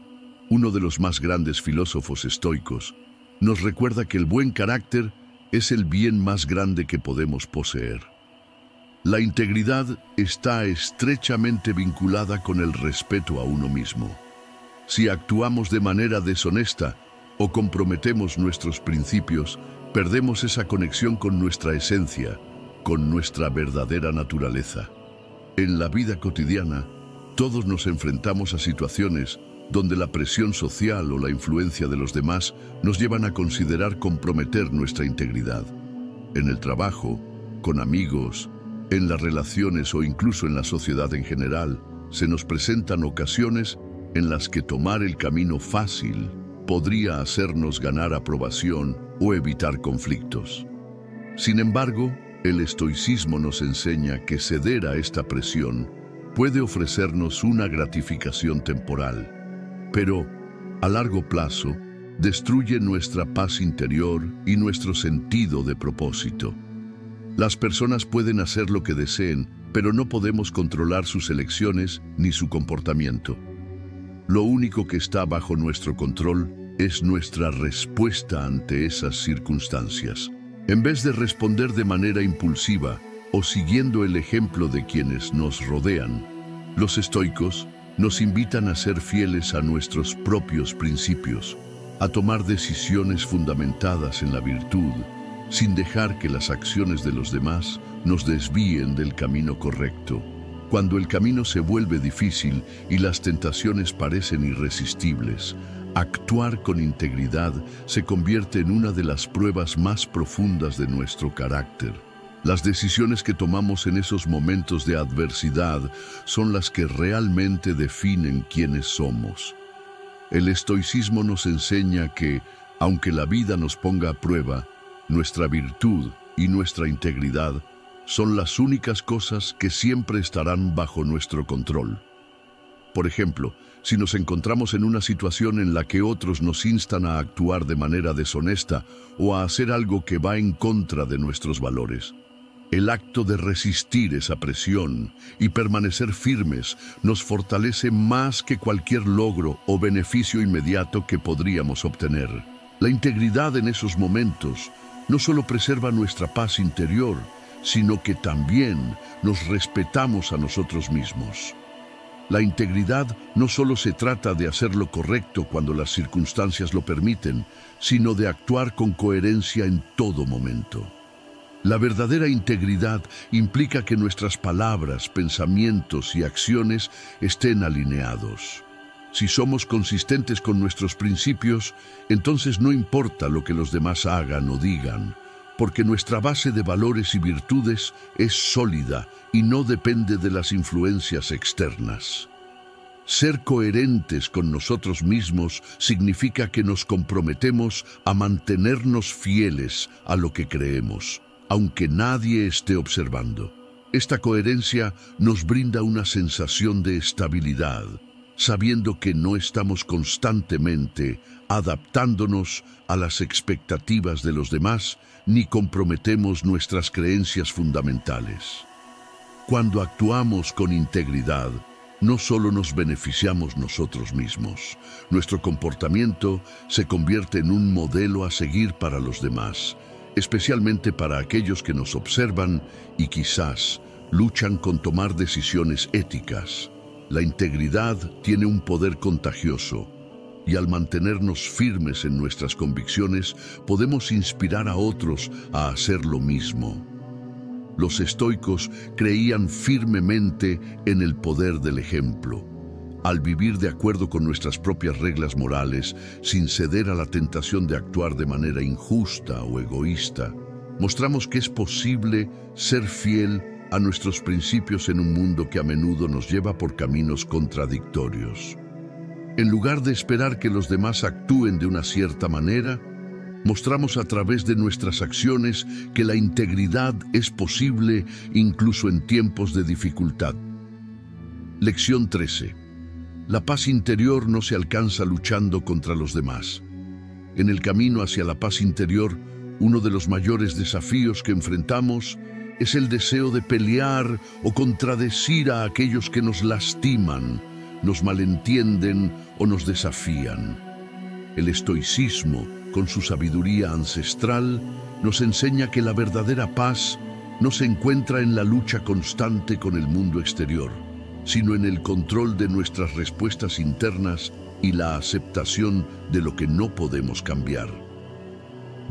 uno de los más grandes filósofos estoicos, nos recuerda que el buen carácter es el bien más grande que podemos poseer. La integridad está estrechamente vinculada con el respeto a uno mismo. Si actuamos de manera deshonesta o comprometemos nuestros principios, perdemos esa conexión con nuestra esencia, con nuestra verdadera naturaleza. En la vida cotidiana, todos nos enfrentamos a situaciones donde la presión social o la influencia de los demás nos llevan a considerar comprometer nuestra integridad. En el trabajo, con amigos, en las relaciones o incluso en la sociedad en general, se nos presentan ocasiones en las que tomar el camino fácil podría hacernos ganar aprobación o evitar conflictos. Sin embargo, el estoicismo nos enseña que ceder a esta presión puede ofrecernos una gratificación temporal, pero, a largo plazo, destruye nuestra paz interior y nuestro sentido de propósito. Las personas pueden hacer lo que deseen, pero no podemos controlar sus elecciones ni su comportamiento. Lo único que está bajo nuestro control es nuestra respuesta ante esas circunstancias. En vez de responder de manera impulsiva o siguiendo el ejemplo de quienes nos rodean, los estoicos nos invitan a ser fieles a nuestros propios principios, a tomar decisiones fundamentadas en la virtud, sin dejar que las acciones de los demás nos desvíen del camino correcto. Cuando el camino se vuelve difícil y las tentaciones parecen irresistibles, actuar con integridad se convierte en una de las pruebas más profundas de nuestro carácter. Las decisiones que tomamos en esos momentos de adversidad son las que realmente definen quiénes somos. El estoicismo nos enseña que, aunque la vida nos ponga a prueba, nuestra virtud y nuestra integridad son las únicas cosas que siempre estarán bajo nuestro control. Por ejemplo, si nos encontramos en una situación en la que otros nos instan a actuar de manera deshonesta o a hacer algo que va en contra de nuestros valores, el acto de resistir esa presión y permanecer firmes nos fortalece más que cualquier logro o beneficio inmediato que podríamos obtener. La integridad en esos momentos no solo preserva nuestra paz interior, sino que también nos respetamos a nosotros mismos. La integridad no solo se trata de hacer lo correcto cuando las circunstancias lo permiten, sino de actuar con coherencia en todo momento. La verdadera integridad implica que nuestras palabras, pensamientos y acciones estén alineados. Si somos consistentes con nuestros principios, entonces no importa lo que los demás hagan o digan, porque nuestra base de valores y virtudes es sólida y no depende de las influencias externas. Ser coherentes con nosotros mismos significa que nos comprometemos a mantenernos fieles a lo que creemos, aunque nadie esté observando. Esta coherencia nos brinda una sensación de estabilidad, sabiendo que no estamos constantemente adaptándonos a las expectativas de los demás ni comprometemos nuestras creencias fundamentales. Cuando actuamos con integridad, no solo nos beneficiamos nosotros mismos, nuestro comportamiento se convierte en un modelo a seguir para los demás, especialmente para aquellos que nos observan y quizás luchan con tomar decisiones éticas. La integridad tiene un poder contagioso y al mantenernos firmes en nuestras convicciones podemos inspirar a otros a hacer lo mismo. Los estoicos creían firmemente en el poder del ejemplo. Al vivir de acuerdo con nuestras propias reglas morales, sin ceder a la tentación de actuar de manera injusta o egoísta, mostramos que es posible ser fiel a nuestros principios en un mundo que a menudo nos lleva por caminos contradictorios. En lugar de esperar que los demás actúen de una cierta manera, mostramos a través de nuestras acciones que la integridad es posible incluso en tiempos de dificultad. Lección 13. La paz interior no se alcanza luchando contra los demás. En el camino hacia la paz interior, uno de los mayores desafíos que enfrentamos es el deseo de pelear o contradecir a aquellos que nos lastiman, nos malentienden o nos desafían. El estoicismo, con su sabiduría ancestral, nos enseña que la verdadera paz no se encuentra en la lucha constante con el mundo exterior, sino en el control de nuestras respuestas internas y la aceptación de lo que no podemos cambiar.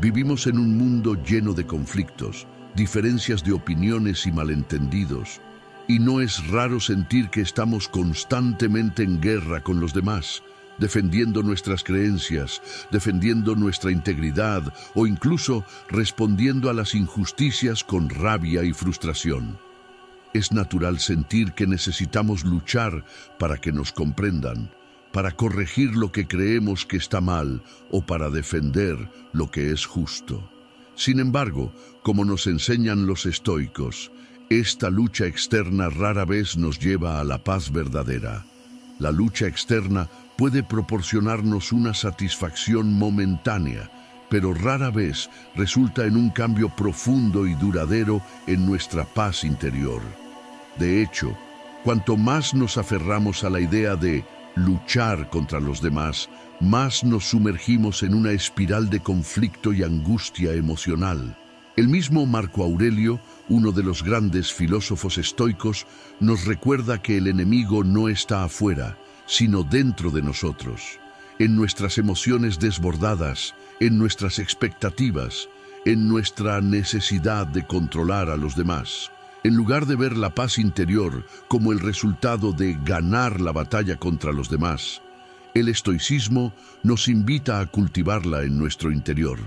Vivimos en un mundo lleno de conflictos, diferencias de opiniones y malentendidos, y no es raro sentir que estamos constantemente en guerra con los demás, defendiendo nuestras creencias, defendiendo nuestra integridad o incluso respondiendo a las injusticias con rabia y frustración. Es natural sentir que necesitamos luchar para que nos comprendan, para corregir lo que creemos que está mal o para defender lo que es justo. Sin embargo, como nos enseñan los estoicos, esta lucha externa rara vez nos lleva a la paz verdadera. La lucha externa puede proporcionarnos una satisfacción momentánea, pero rara vez resulta en un cambio profundo y duradero en nuestra paz interior. De hecho, cuanto más nos aferramos a la idea de luchar contra los demás, más nos sumergimos en una espiral de conflicto y angustia emocional. El mismo Marco Aurelio, uno de los grandes filósofos estoicos, nos recuerda que el enemigo no está afuera, sino dentro de nosotros, en nuestras emociones desbordadas, en nuestras expectativas, en nuestra necesidad de controlar a los demás. En lugar de ver la paz interior como el resultado de ganar la batalla contra los demás, el estoicismo nos invita a cultivarla en nuestro interior.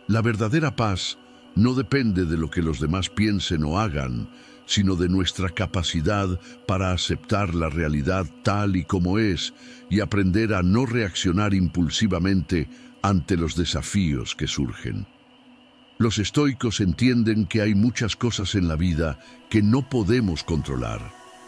La verdadera paz no depende de lo que los demás piensen o hagan, sino de nuestra capacidad para aceptar la realidad tal y como es y aprender a no reaccionar impulsivamente ante los desafíos que surgen. Los estoicos entienden que hay muchas cosas en la vida que no podemos controlar.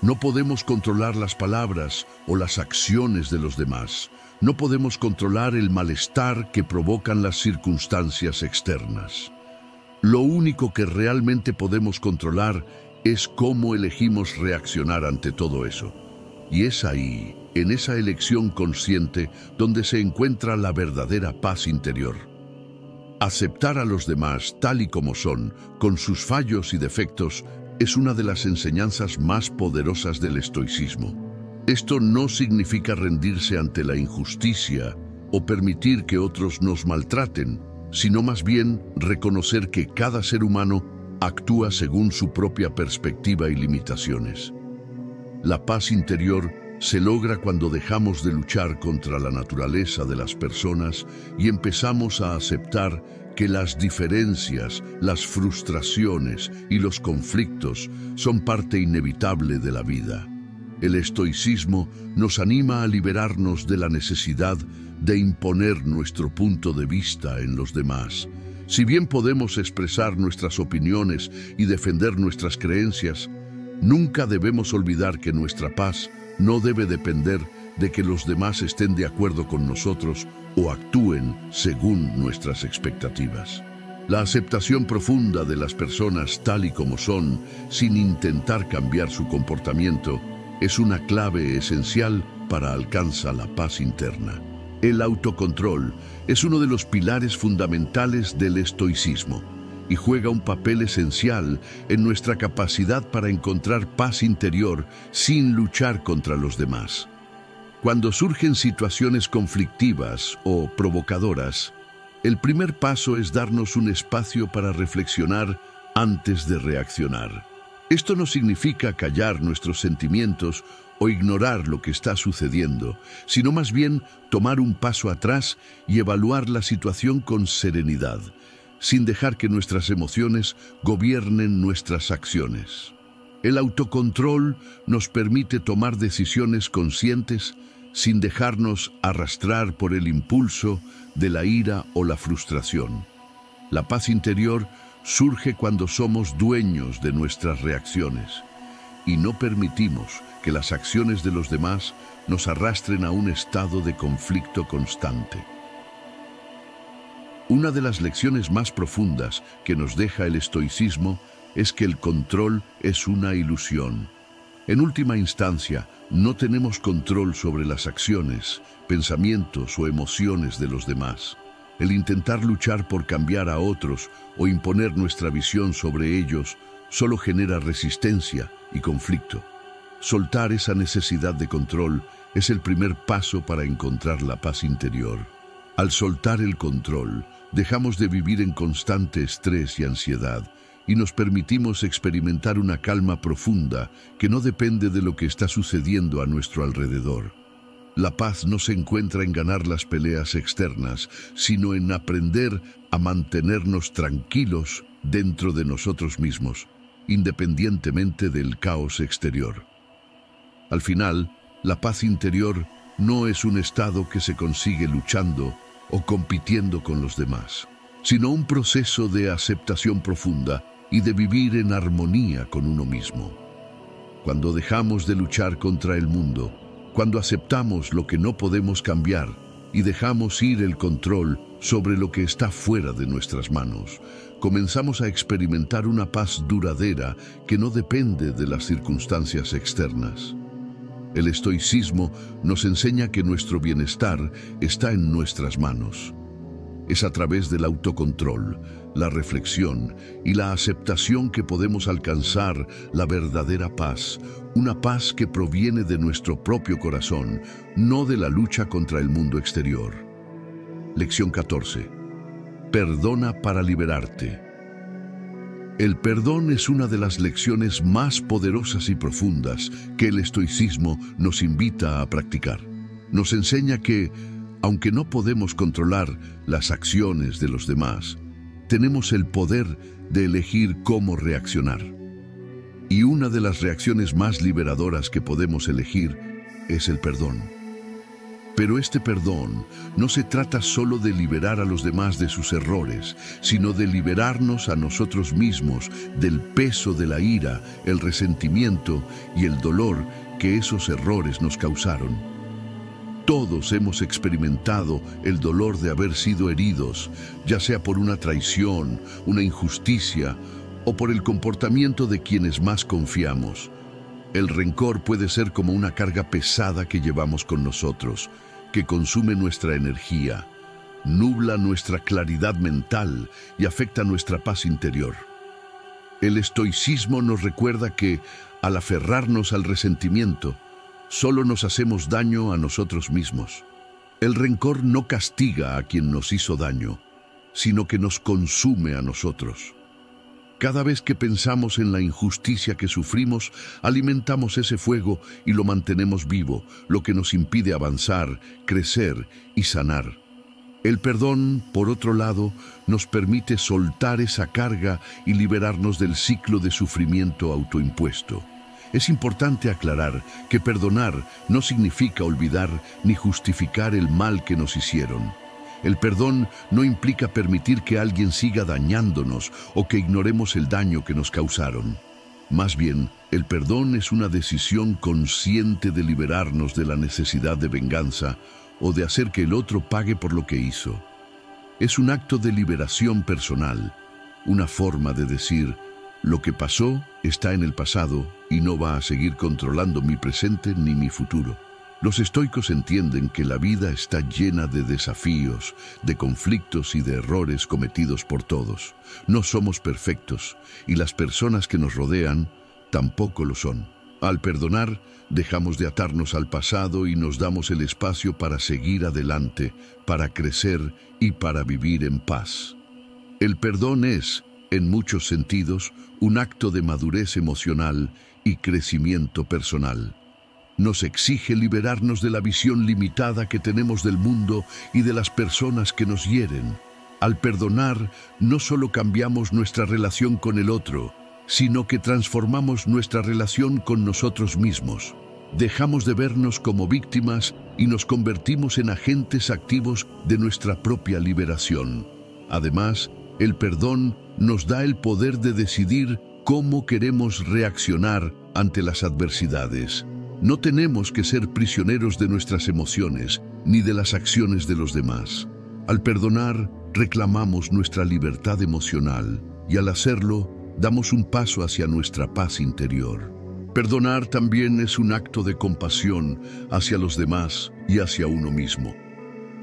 No podemos controlar las palabras o las acciones de los demás. No podemos controlar el malestar que provocan las circunstancias externas. Lo único que realmente podemos controlar es cómo elegimos reaccionar ante todo eso. Y es ahí, en esa elección consciente, donde se encuentra la verdadera paz interior. Aceptar a los demás tal y como son, con sus fallos y defectos, es una de las enseñanzas más poderosas del estoicismo. Esto no significa rendirse ante la injusticia o permitir que otros nos maltraten, sino más bien reconocer que cada ser humano actúa según su propia perspectiva y limitaciones. La paz interior se logra cuando dejamos de luchar contra la naturaleza de las personas y empezamos a aceptar que las diferencias, las frustraciones y los conflictos son parte inevitable de la vida. El estoicismo nos anima a liberarnos de la necesidad de imponer nuestro punto de vista en los demás. Si bien podemos expresar nuestras opiniones y defender nuestras creencias, nunca debemos olvidar que nuestra paz no debe depender de que los demás estén de acuerdo con nosotros o actúen según nuestras expectativas. La aceptación profunda de las personas tal y como son, sin intentar cambiar su comportamiento, es una clave esencial para alcanzar la paz interna. El autocontrol es uno de los pilares fundamentales del estoicismo y juega un papel esencial en nuestra capacidad para encontrar paz interior sin luchar contra los demás. Cuando surgen situaciones conflictivas o provocadoras, el primer paso es darnos un espacio para reflexionar antes de reaccionar. Esto no significa callar nuestros sentimientos o ignorar lo que está sucediendo, sino más bien tomar un paso atrás y evaluar la situación con serenidad, sin dejar que nuestras emociones gobiernen nuestras acciones. El autocontrol nos permite tomar decisiones conscientes sin dejarnos arrastrar por el impulso de la ira o la frustración. La paz interior surge cuando somos dueños de nuestras reacciones y no permitimos que las acciones de los demás nos arrastren a un estado de conflicto constante. Una de las lecciones más profundas que nos deja el estoicismo es que el control es una ilusión. En última instancia, no tenemos control sobre las acciones, pensamientos o emociones de los demás. El intentar luchar por cambiar a otros o imponer nuestra visión sobre ellos solo genera resistencia y conflicto. Soltar esa necesidad de control es el primer paso para encontrar la paz interior. Al soltar el control, dejamos de vivir en constante estrés y ansiedad y nos permitimos experimentar una calma profunda que no depende de lo que está sucediendo a nuestro alrededor. La paz no se encuentra en ganar las peleas externas, sino en aprender a mantenernos tranquilos dentro de nosotros mismos, independientemente del caos exterior. Al final, la paz interior no es un estado que se consigue luchando o compitiendo con los demás, sino un proceso de aceptación profunda y de vivir en armonía con uno mismo. Cuando dejamos de luchar contra el mundo, cuando aceptamos lo que no podemos cambiar y dejamos ir el control sobre lo que está fuera de nuestras manos, comenzamos a experimentar una paz duradera que no depende de las circunstancias externas. El estoicismo nos enseña que nuestro bienestar está en nuestras manos. Es a través del autocontrol, la reflexión y la aceptación que podemos alcanzar la verdadera paz, una paz que proviene de nuestro propio corazón, no de la lucha contra el mundo exterior. Lección 14. Perdona para liberarte. El perdón es una de las lecciones más poderosas y profundas que el estoicismo nos invita a practicar. Nos enseña que, aunque no podemos controlar las acciones de los demás, tenemos el poder de elegir cómo reaccionar. Y una de las reacciones más liberadoras que podemos elegir es el perdón. Pero este perdón no se trata solo de liberar a los demás de sus errores, sino de liberarnos a nosotros mismos del peso de la ira, el resentimiento y el dolor que esos errores nos causaron. Todos hemos experimentado el dolor de haber sido heridos, ya sea por una traición, una injusticia o por el comportamiento de quienes más confiamos. El rencor puede ser como una carga pesada que llevamos con nosotros, que consume nuestra energía, nubla nuestra claridad mental y afecta nuestra paz interior. El estoicismo nos recuerda que, al aferrarnos al resentimiento, solo nos hacemos daño a nosotros mismos. El rencor no castiga a quien nos hizo daño, sino que nos consume a nosotros. Cada vez que pensamos en la injusticia que sufrimos, alimentamos ese fuego y lo mantenemos vivo, lo que nos impide avanzar, crecer y sanar. El perdón, por otro lado, nos permite soltar esa carga y liberarnos del ciclo de sufrimiento autoimpuesto. Es importante aclarar que perdonar no significa olvidar ni justificar el mal que nos hicieron. El perdón no implica permitir que alguien siga dañándonos o que ignoremos el daño que nos causaron. Más bien, el perdón es una decisión consciente de liberarnos de la necesidad de venganza o de hacer que el otro pague por lo que hizo. Es un acto de liberación personal, una forma de decir, lo que pasó está en el pasado y no va a seguir controlando mi presente ni mi futuro. Los estoicos entienden que la vida está llena de desafíos, de conflictos y de errores cometidos por todos. No somos perfectos y las personas que nos rodean tampoco lo son. Al perdonar, dejamos de atarnos al pasado y nos damos el espacio para seguir adelante, para crecer y para vivir en paz. El perdón es, en muchos sentidos, un acto de madurez emocional y crecimiento personal. Nos exige liberarnos de la visión limitada que tenemos del mundo y de las personas que nos hieren. Al perdonar, no solo cambiamos nuestra relación con el otro, sino que transformamos nuestra relación con nosotros mismos. Dejamos de vernos como víctimas y nos convertimos en agentes activos de nuestra propia liberación. Además, el perdón nos da el poder de decidir cómo queremos reaccionar ante las adversidades. No tenemos que ser prisioneros de nuestras emociones ni de las acciones de los demás. Al perdonar, reclamamos nuestra libertad emocional y al hacerlo, damos un paso hacia nuestra paz interior. Perdonar también es un acto de compasión hacia los demás y hacia uno mismo.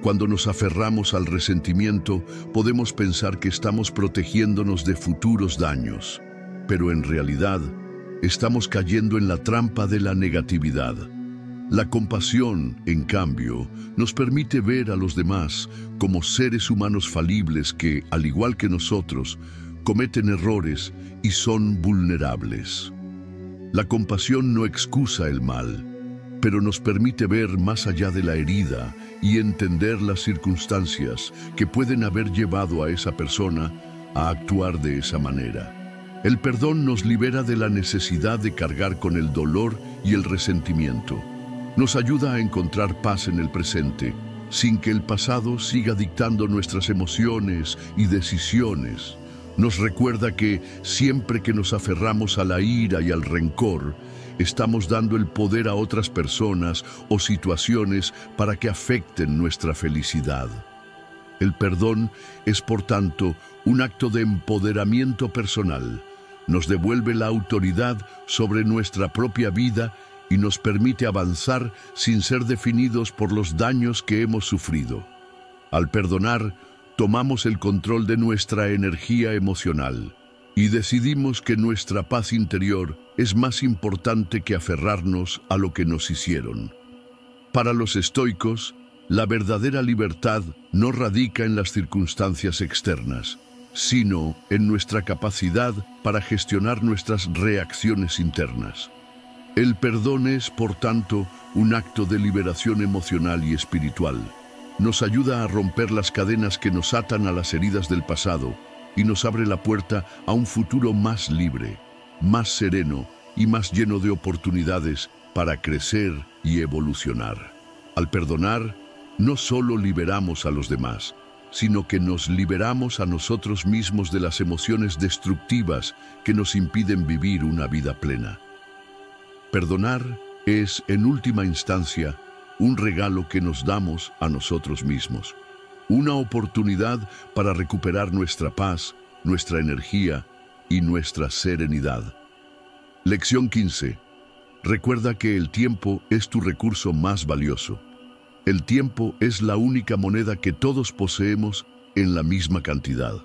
Cuando nos aferramos al resentimiento, podemos pensar que estamos protegiéndonos de futuros daños, pero en realidad, estamos cayendo en la trampa de la negatividad. La compasión, en cambio, nos permite ver a los demás como seres humanos falibles que, al igual que nosotros, cometen errores y son vulnerables. La compasión no excusa el mal, pero nos permite ver más allá de la herida y entender las circunstancias que pueden haber llevado a esa persona a actuar de esa manera. El perdón nos libera de la necesidad de cargar con el dolor y el resentimiento. Nos ayuda a encontrar paz en el presente, sin que el pasado siga dictando nuestras emociones y decisiones. Nos recuerda que siempre que nos aferramos a la ira y al rencor, estamos dando el poder a otras personas o situaciones para que afecten nuestra felicidad. El perdón es, por tanto, un acto de empoderamiento personal. Nos devuelve la autoridad sobre nuestra propia vida y nos permite avanzar sin ser definidos por los daños que hemos sufrido. Al perdonar, tomamos el control de nuestra energía emocional y decidimos que nuestra paz interior es más importante que aferrarnos a lo que nos hicieron. Para los estoicos, la verdadera libertad no radica en las circunstancias externas, sino en nuestra capacidad para gestionar nuestras reacciones internas. El perdón es, por tanto, un acto de liberación emocional y espiritual. Nos ayuda a romper las cadenas que nos atan a las heridas del pasado y nos abre la puerta a un futuro más libre, más sereno y más lleno de oportunidades para crecer y evolucionar. Al perdonar, no solo liberamos a los demás, sino que nos liberamos a nosotros mismos de las emociones destructivas que nos impiden vivir una vida plena. Perdonar es, en última instancia, un regalo que nos damos a nosotros mismos, una oportunidad para recuperar nuestra paz, nuestra energía y nuestra serenidad. Lección 15. Recuerda que el tiempo es tu recurso más valioso. El tiempo es la única moneda que todos poseemos en la misma cantidad.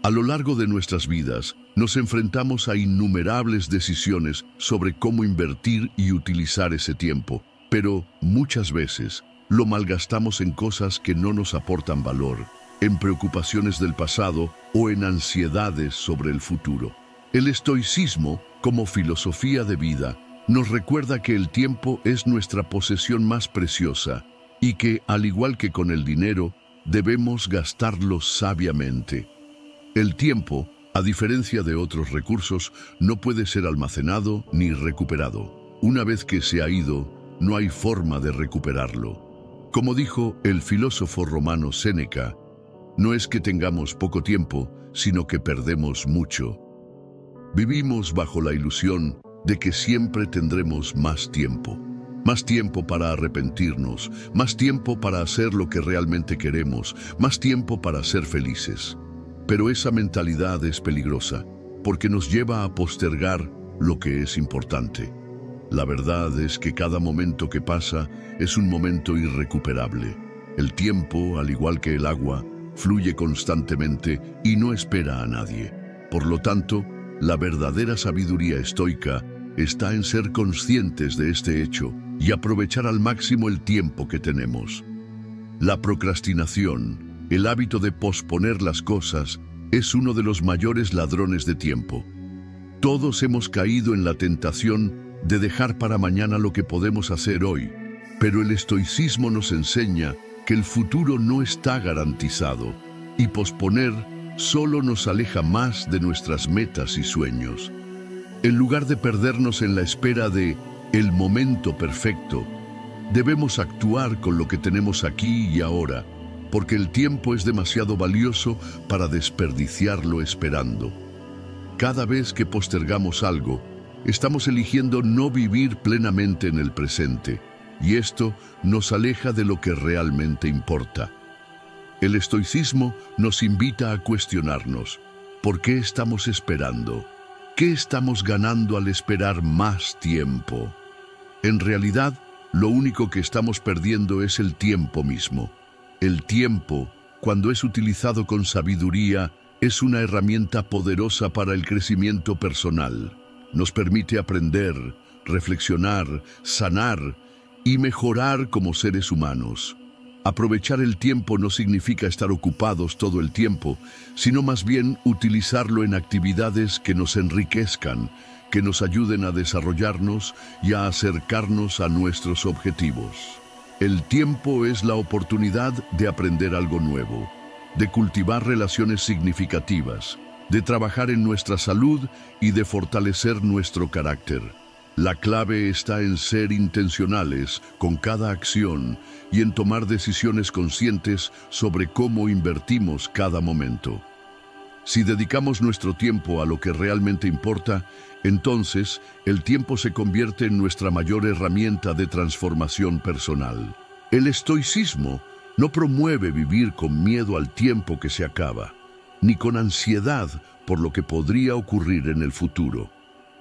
A lo largo de nuestras vidas, nos enfrentamos a innumerables decisiones sobre cómo invertir y utilizar ese tiempo, pero muchas veces lo malgastamos en cosas que no nos aportan valor, en preocupaciones del pasado o en ansiedades sobre el futuro. El estoicismo, como filosofía de vida, nos recuerda que el tiempo es nuestra posesión más preciosa y que, al igual que con el dinero, debemos gastarlo sabiamente. El tiempo, a diferencia de otros recursos, no puede ser almacenado ni recuperado. Una vez que se ha ido, no hay forma de recuperarlo. Como dijo el filósofo romano Séneca, no es que tengamos poco tiempo, sino que perdemos mucho. Vivimos bajo la ilusión de que siempre tendremos más tiempo. Más tiempo para arrepentirnos, más tiempo para hacer lo que realmente queremos, más tiempo para ser felices. Pero esa mentalidad es peligrosa, porque nos lleva a postergar lo que es importante. La verdad es que cada momento que pasa es un momento irrecuperable. El tiempo, al igual que el agua, fluye constantemente y no espera a nadie. Por lo tanto, la verdadera sabiduría estoica está en ser conscientes de este hecho y aprovechar al máximo el tiempo que tenemos. La procrastinación, el hábito de posponer las cosas, es uno de los mayores ladrones de tiempo. Todos hemos caído en la tentación de dejar para mañana lo que podemos hacer hoy, pero el estoicismo nos enseña que el futuro no está garantizado y posponer solo nos aleja más de nuestras metas y sueños. En lugar de perdernos en la espera de el momento perfecto, debemos actuar con lo que tenemos aquí y ahora, porque el tiempo es demasiado valioso para desperdiciarlo esperando. Cada vez que postergamos algo, estamos eligiendo no vivir plenamente en el presente, y esto nos aleja de lo que realmente importa. El estoicismo nos invita a cuestionarnos: ¿por qué estamos esperando? ¿Qué estamos ganando al esperar más tiempo? En realidad, lo único que estamos perdiendo es el tiempo mismo. El tiempo, cuando es utilizado con sabiduría, es una herramienta poderosa para el crecimiento personal. Nos permite aprender, reflexionar, sanar y mejorar como seres humanos. Aprovechar el tiempo no significa estar ocupados todo el tiempo, sino más bien utilizarlo en actividades que nos enriquezcan, que nos ayuden a desarrollarnos y a acercarnos a nuestros objetivos. El tiempo es la oportunidad de aprender algo nuevo, de cultivar relaciones significativas, de trabajar en nuestra salud y de fortalecer nuestro carácter. La clave está en ser intencionales con cada acción y en tomar decisiones conscientes sobre cómo invertimos cada momento. Si dedicamos nuestro tiempo a lo que realmente importa, entonces el tiempo se convierte en nuestra mayor herramienta de transformación personal. El estoicismo no promueve vivir con miedo al tiempo que se acaba, ni con ansiedad por lo que podría ocurrir en el futuro.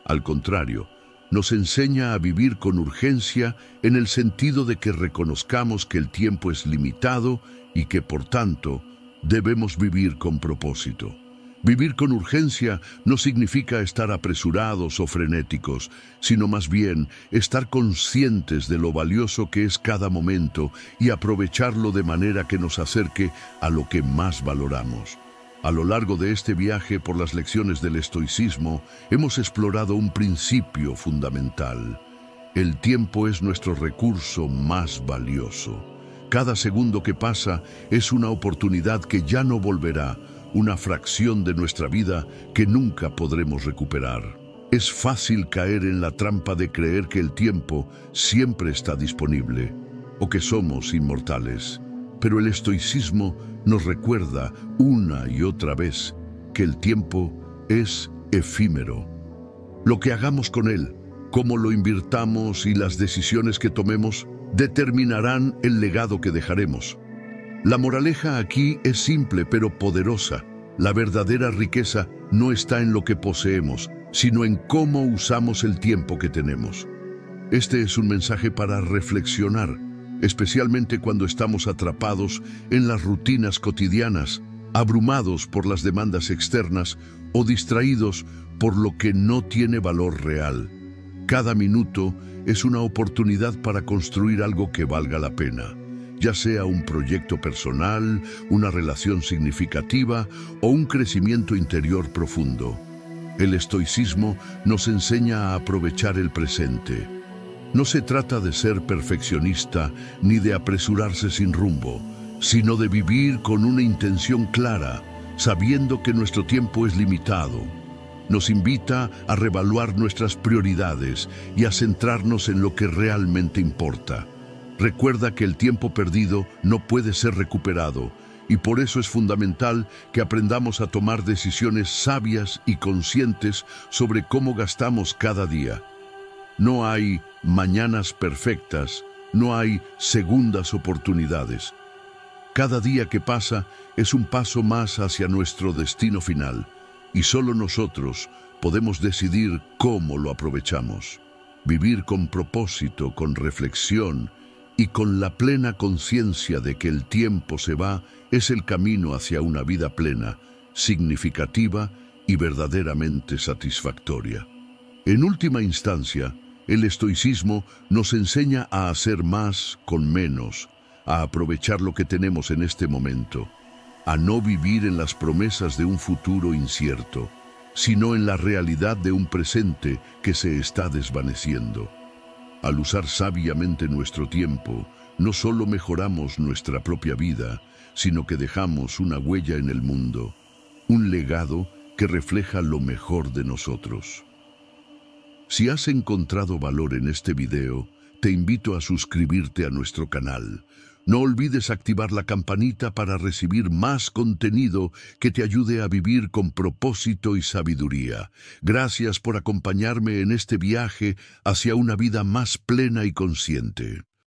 Al contrario, nos enseña a vivir con urgencia en el sentido de que reconozcamos que el tiempo es limitado y que, por tanto, debemos vivir con propósito. Vivir con urgencia no significa estar apresurados o frenéticos, sino más bien estar conscientes de lo valioso que es cada momento y aprovecharlo de manera que nos acerque a lo que más valoramos. A lo largo de este viaje por las lecciones del estoicismo, hemos explorado un principio fundamental. El tiempo es nuestro recurso más valioso. Cada segundo que pasa es una oportunidad que ya no volverá, una fracción de nuestra vida que nunca podremos recuperar. Es fácil caer en la trampa de creer que el tiempo siempre está disponible o que somos inmortales. Pero el estoicismo nos recuerda una y otra vez que el tiempo es efímero. Lo que hagamos con él, cómo lo invirtamos y las decisiones que tomemos determinarán el legado que dejaremos. La moraleja aquí es simple pero poderosa. La verdadera riqueza no está en lo que poseemos, sino en cómo usamos el tiempo que tenemos. Este es un mensaje para reflexionar, especialmente cuando estamos atrapados en las rutinas cotidianas, abrumados por las demandas externas o distraídos por lo que no tiene valor real. Cada minuto es una oportunidad para construir algo que valga la pena, ya sea un proyecto personal, una relación significativa o un crecimiento interior profundo. El estoicismo nos enseña a aprovechar el presente. No se trata de ser perfeccionista ni de apresurarse sin rumbo, sino de vivir con una intención clara, sabiendo que nuestro tiempo es limitado. Nos invita a reevaluar nuestras prioridades y a centrarnos en lo que realmente importa. Recuerda que el tiempo perdido no puede ser recuperado, y por eso es fundamental que aprendamos a tomar decisiones sabias y conscientes sobre cómo gastamos cada día. No hay mañanas perfectas, no hay segundas oportunidades. Cada día que pasa es un paso más hacia nuestro destino final, y solo nosotros podemos decidir cómo lo aprovechamos. Vivir con propósito, con reflexión y con la plena conciencia de que el tiempo se va es el camino hacia una vida plena, significativa y verdaderamente satisfactoria. En última instancia, el estoicismo nos enseña a hacer más con menos, a aprovechar lo que tenemos en este momento, a no vivir en las promesas de un futuro incierto, sino en la realidad de un presente que se está desvaneciendo. Al usar sabiamente nuestro tiempo, no solo mejoramos nuestra propia vida, sino que dejamos una huella en el mundo, un legado que refleja lo mejor de nosotros. Si has encontrado valor en este video, te invito a suscribirte a nuestro canal. No olvides activar la campanita para recibir más contenido que te ayude a vivir con propósito y sabiduría. Gracias por acompañarme en este viaje hacia una vida más plena y consciente.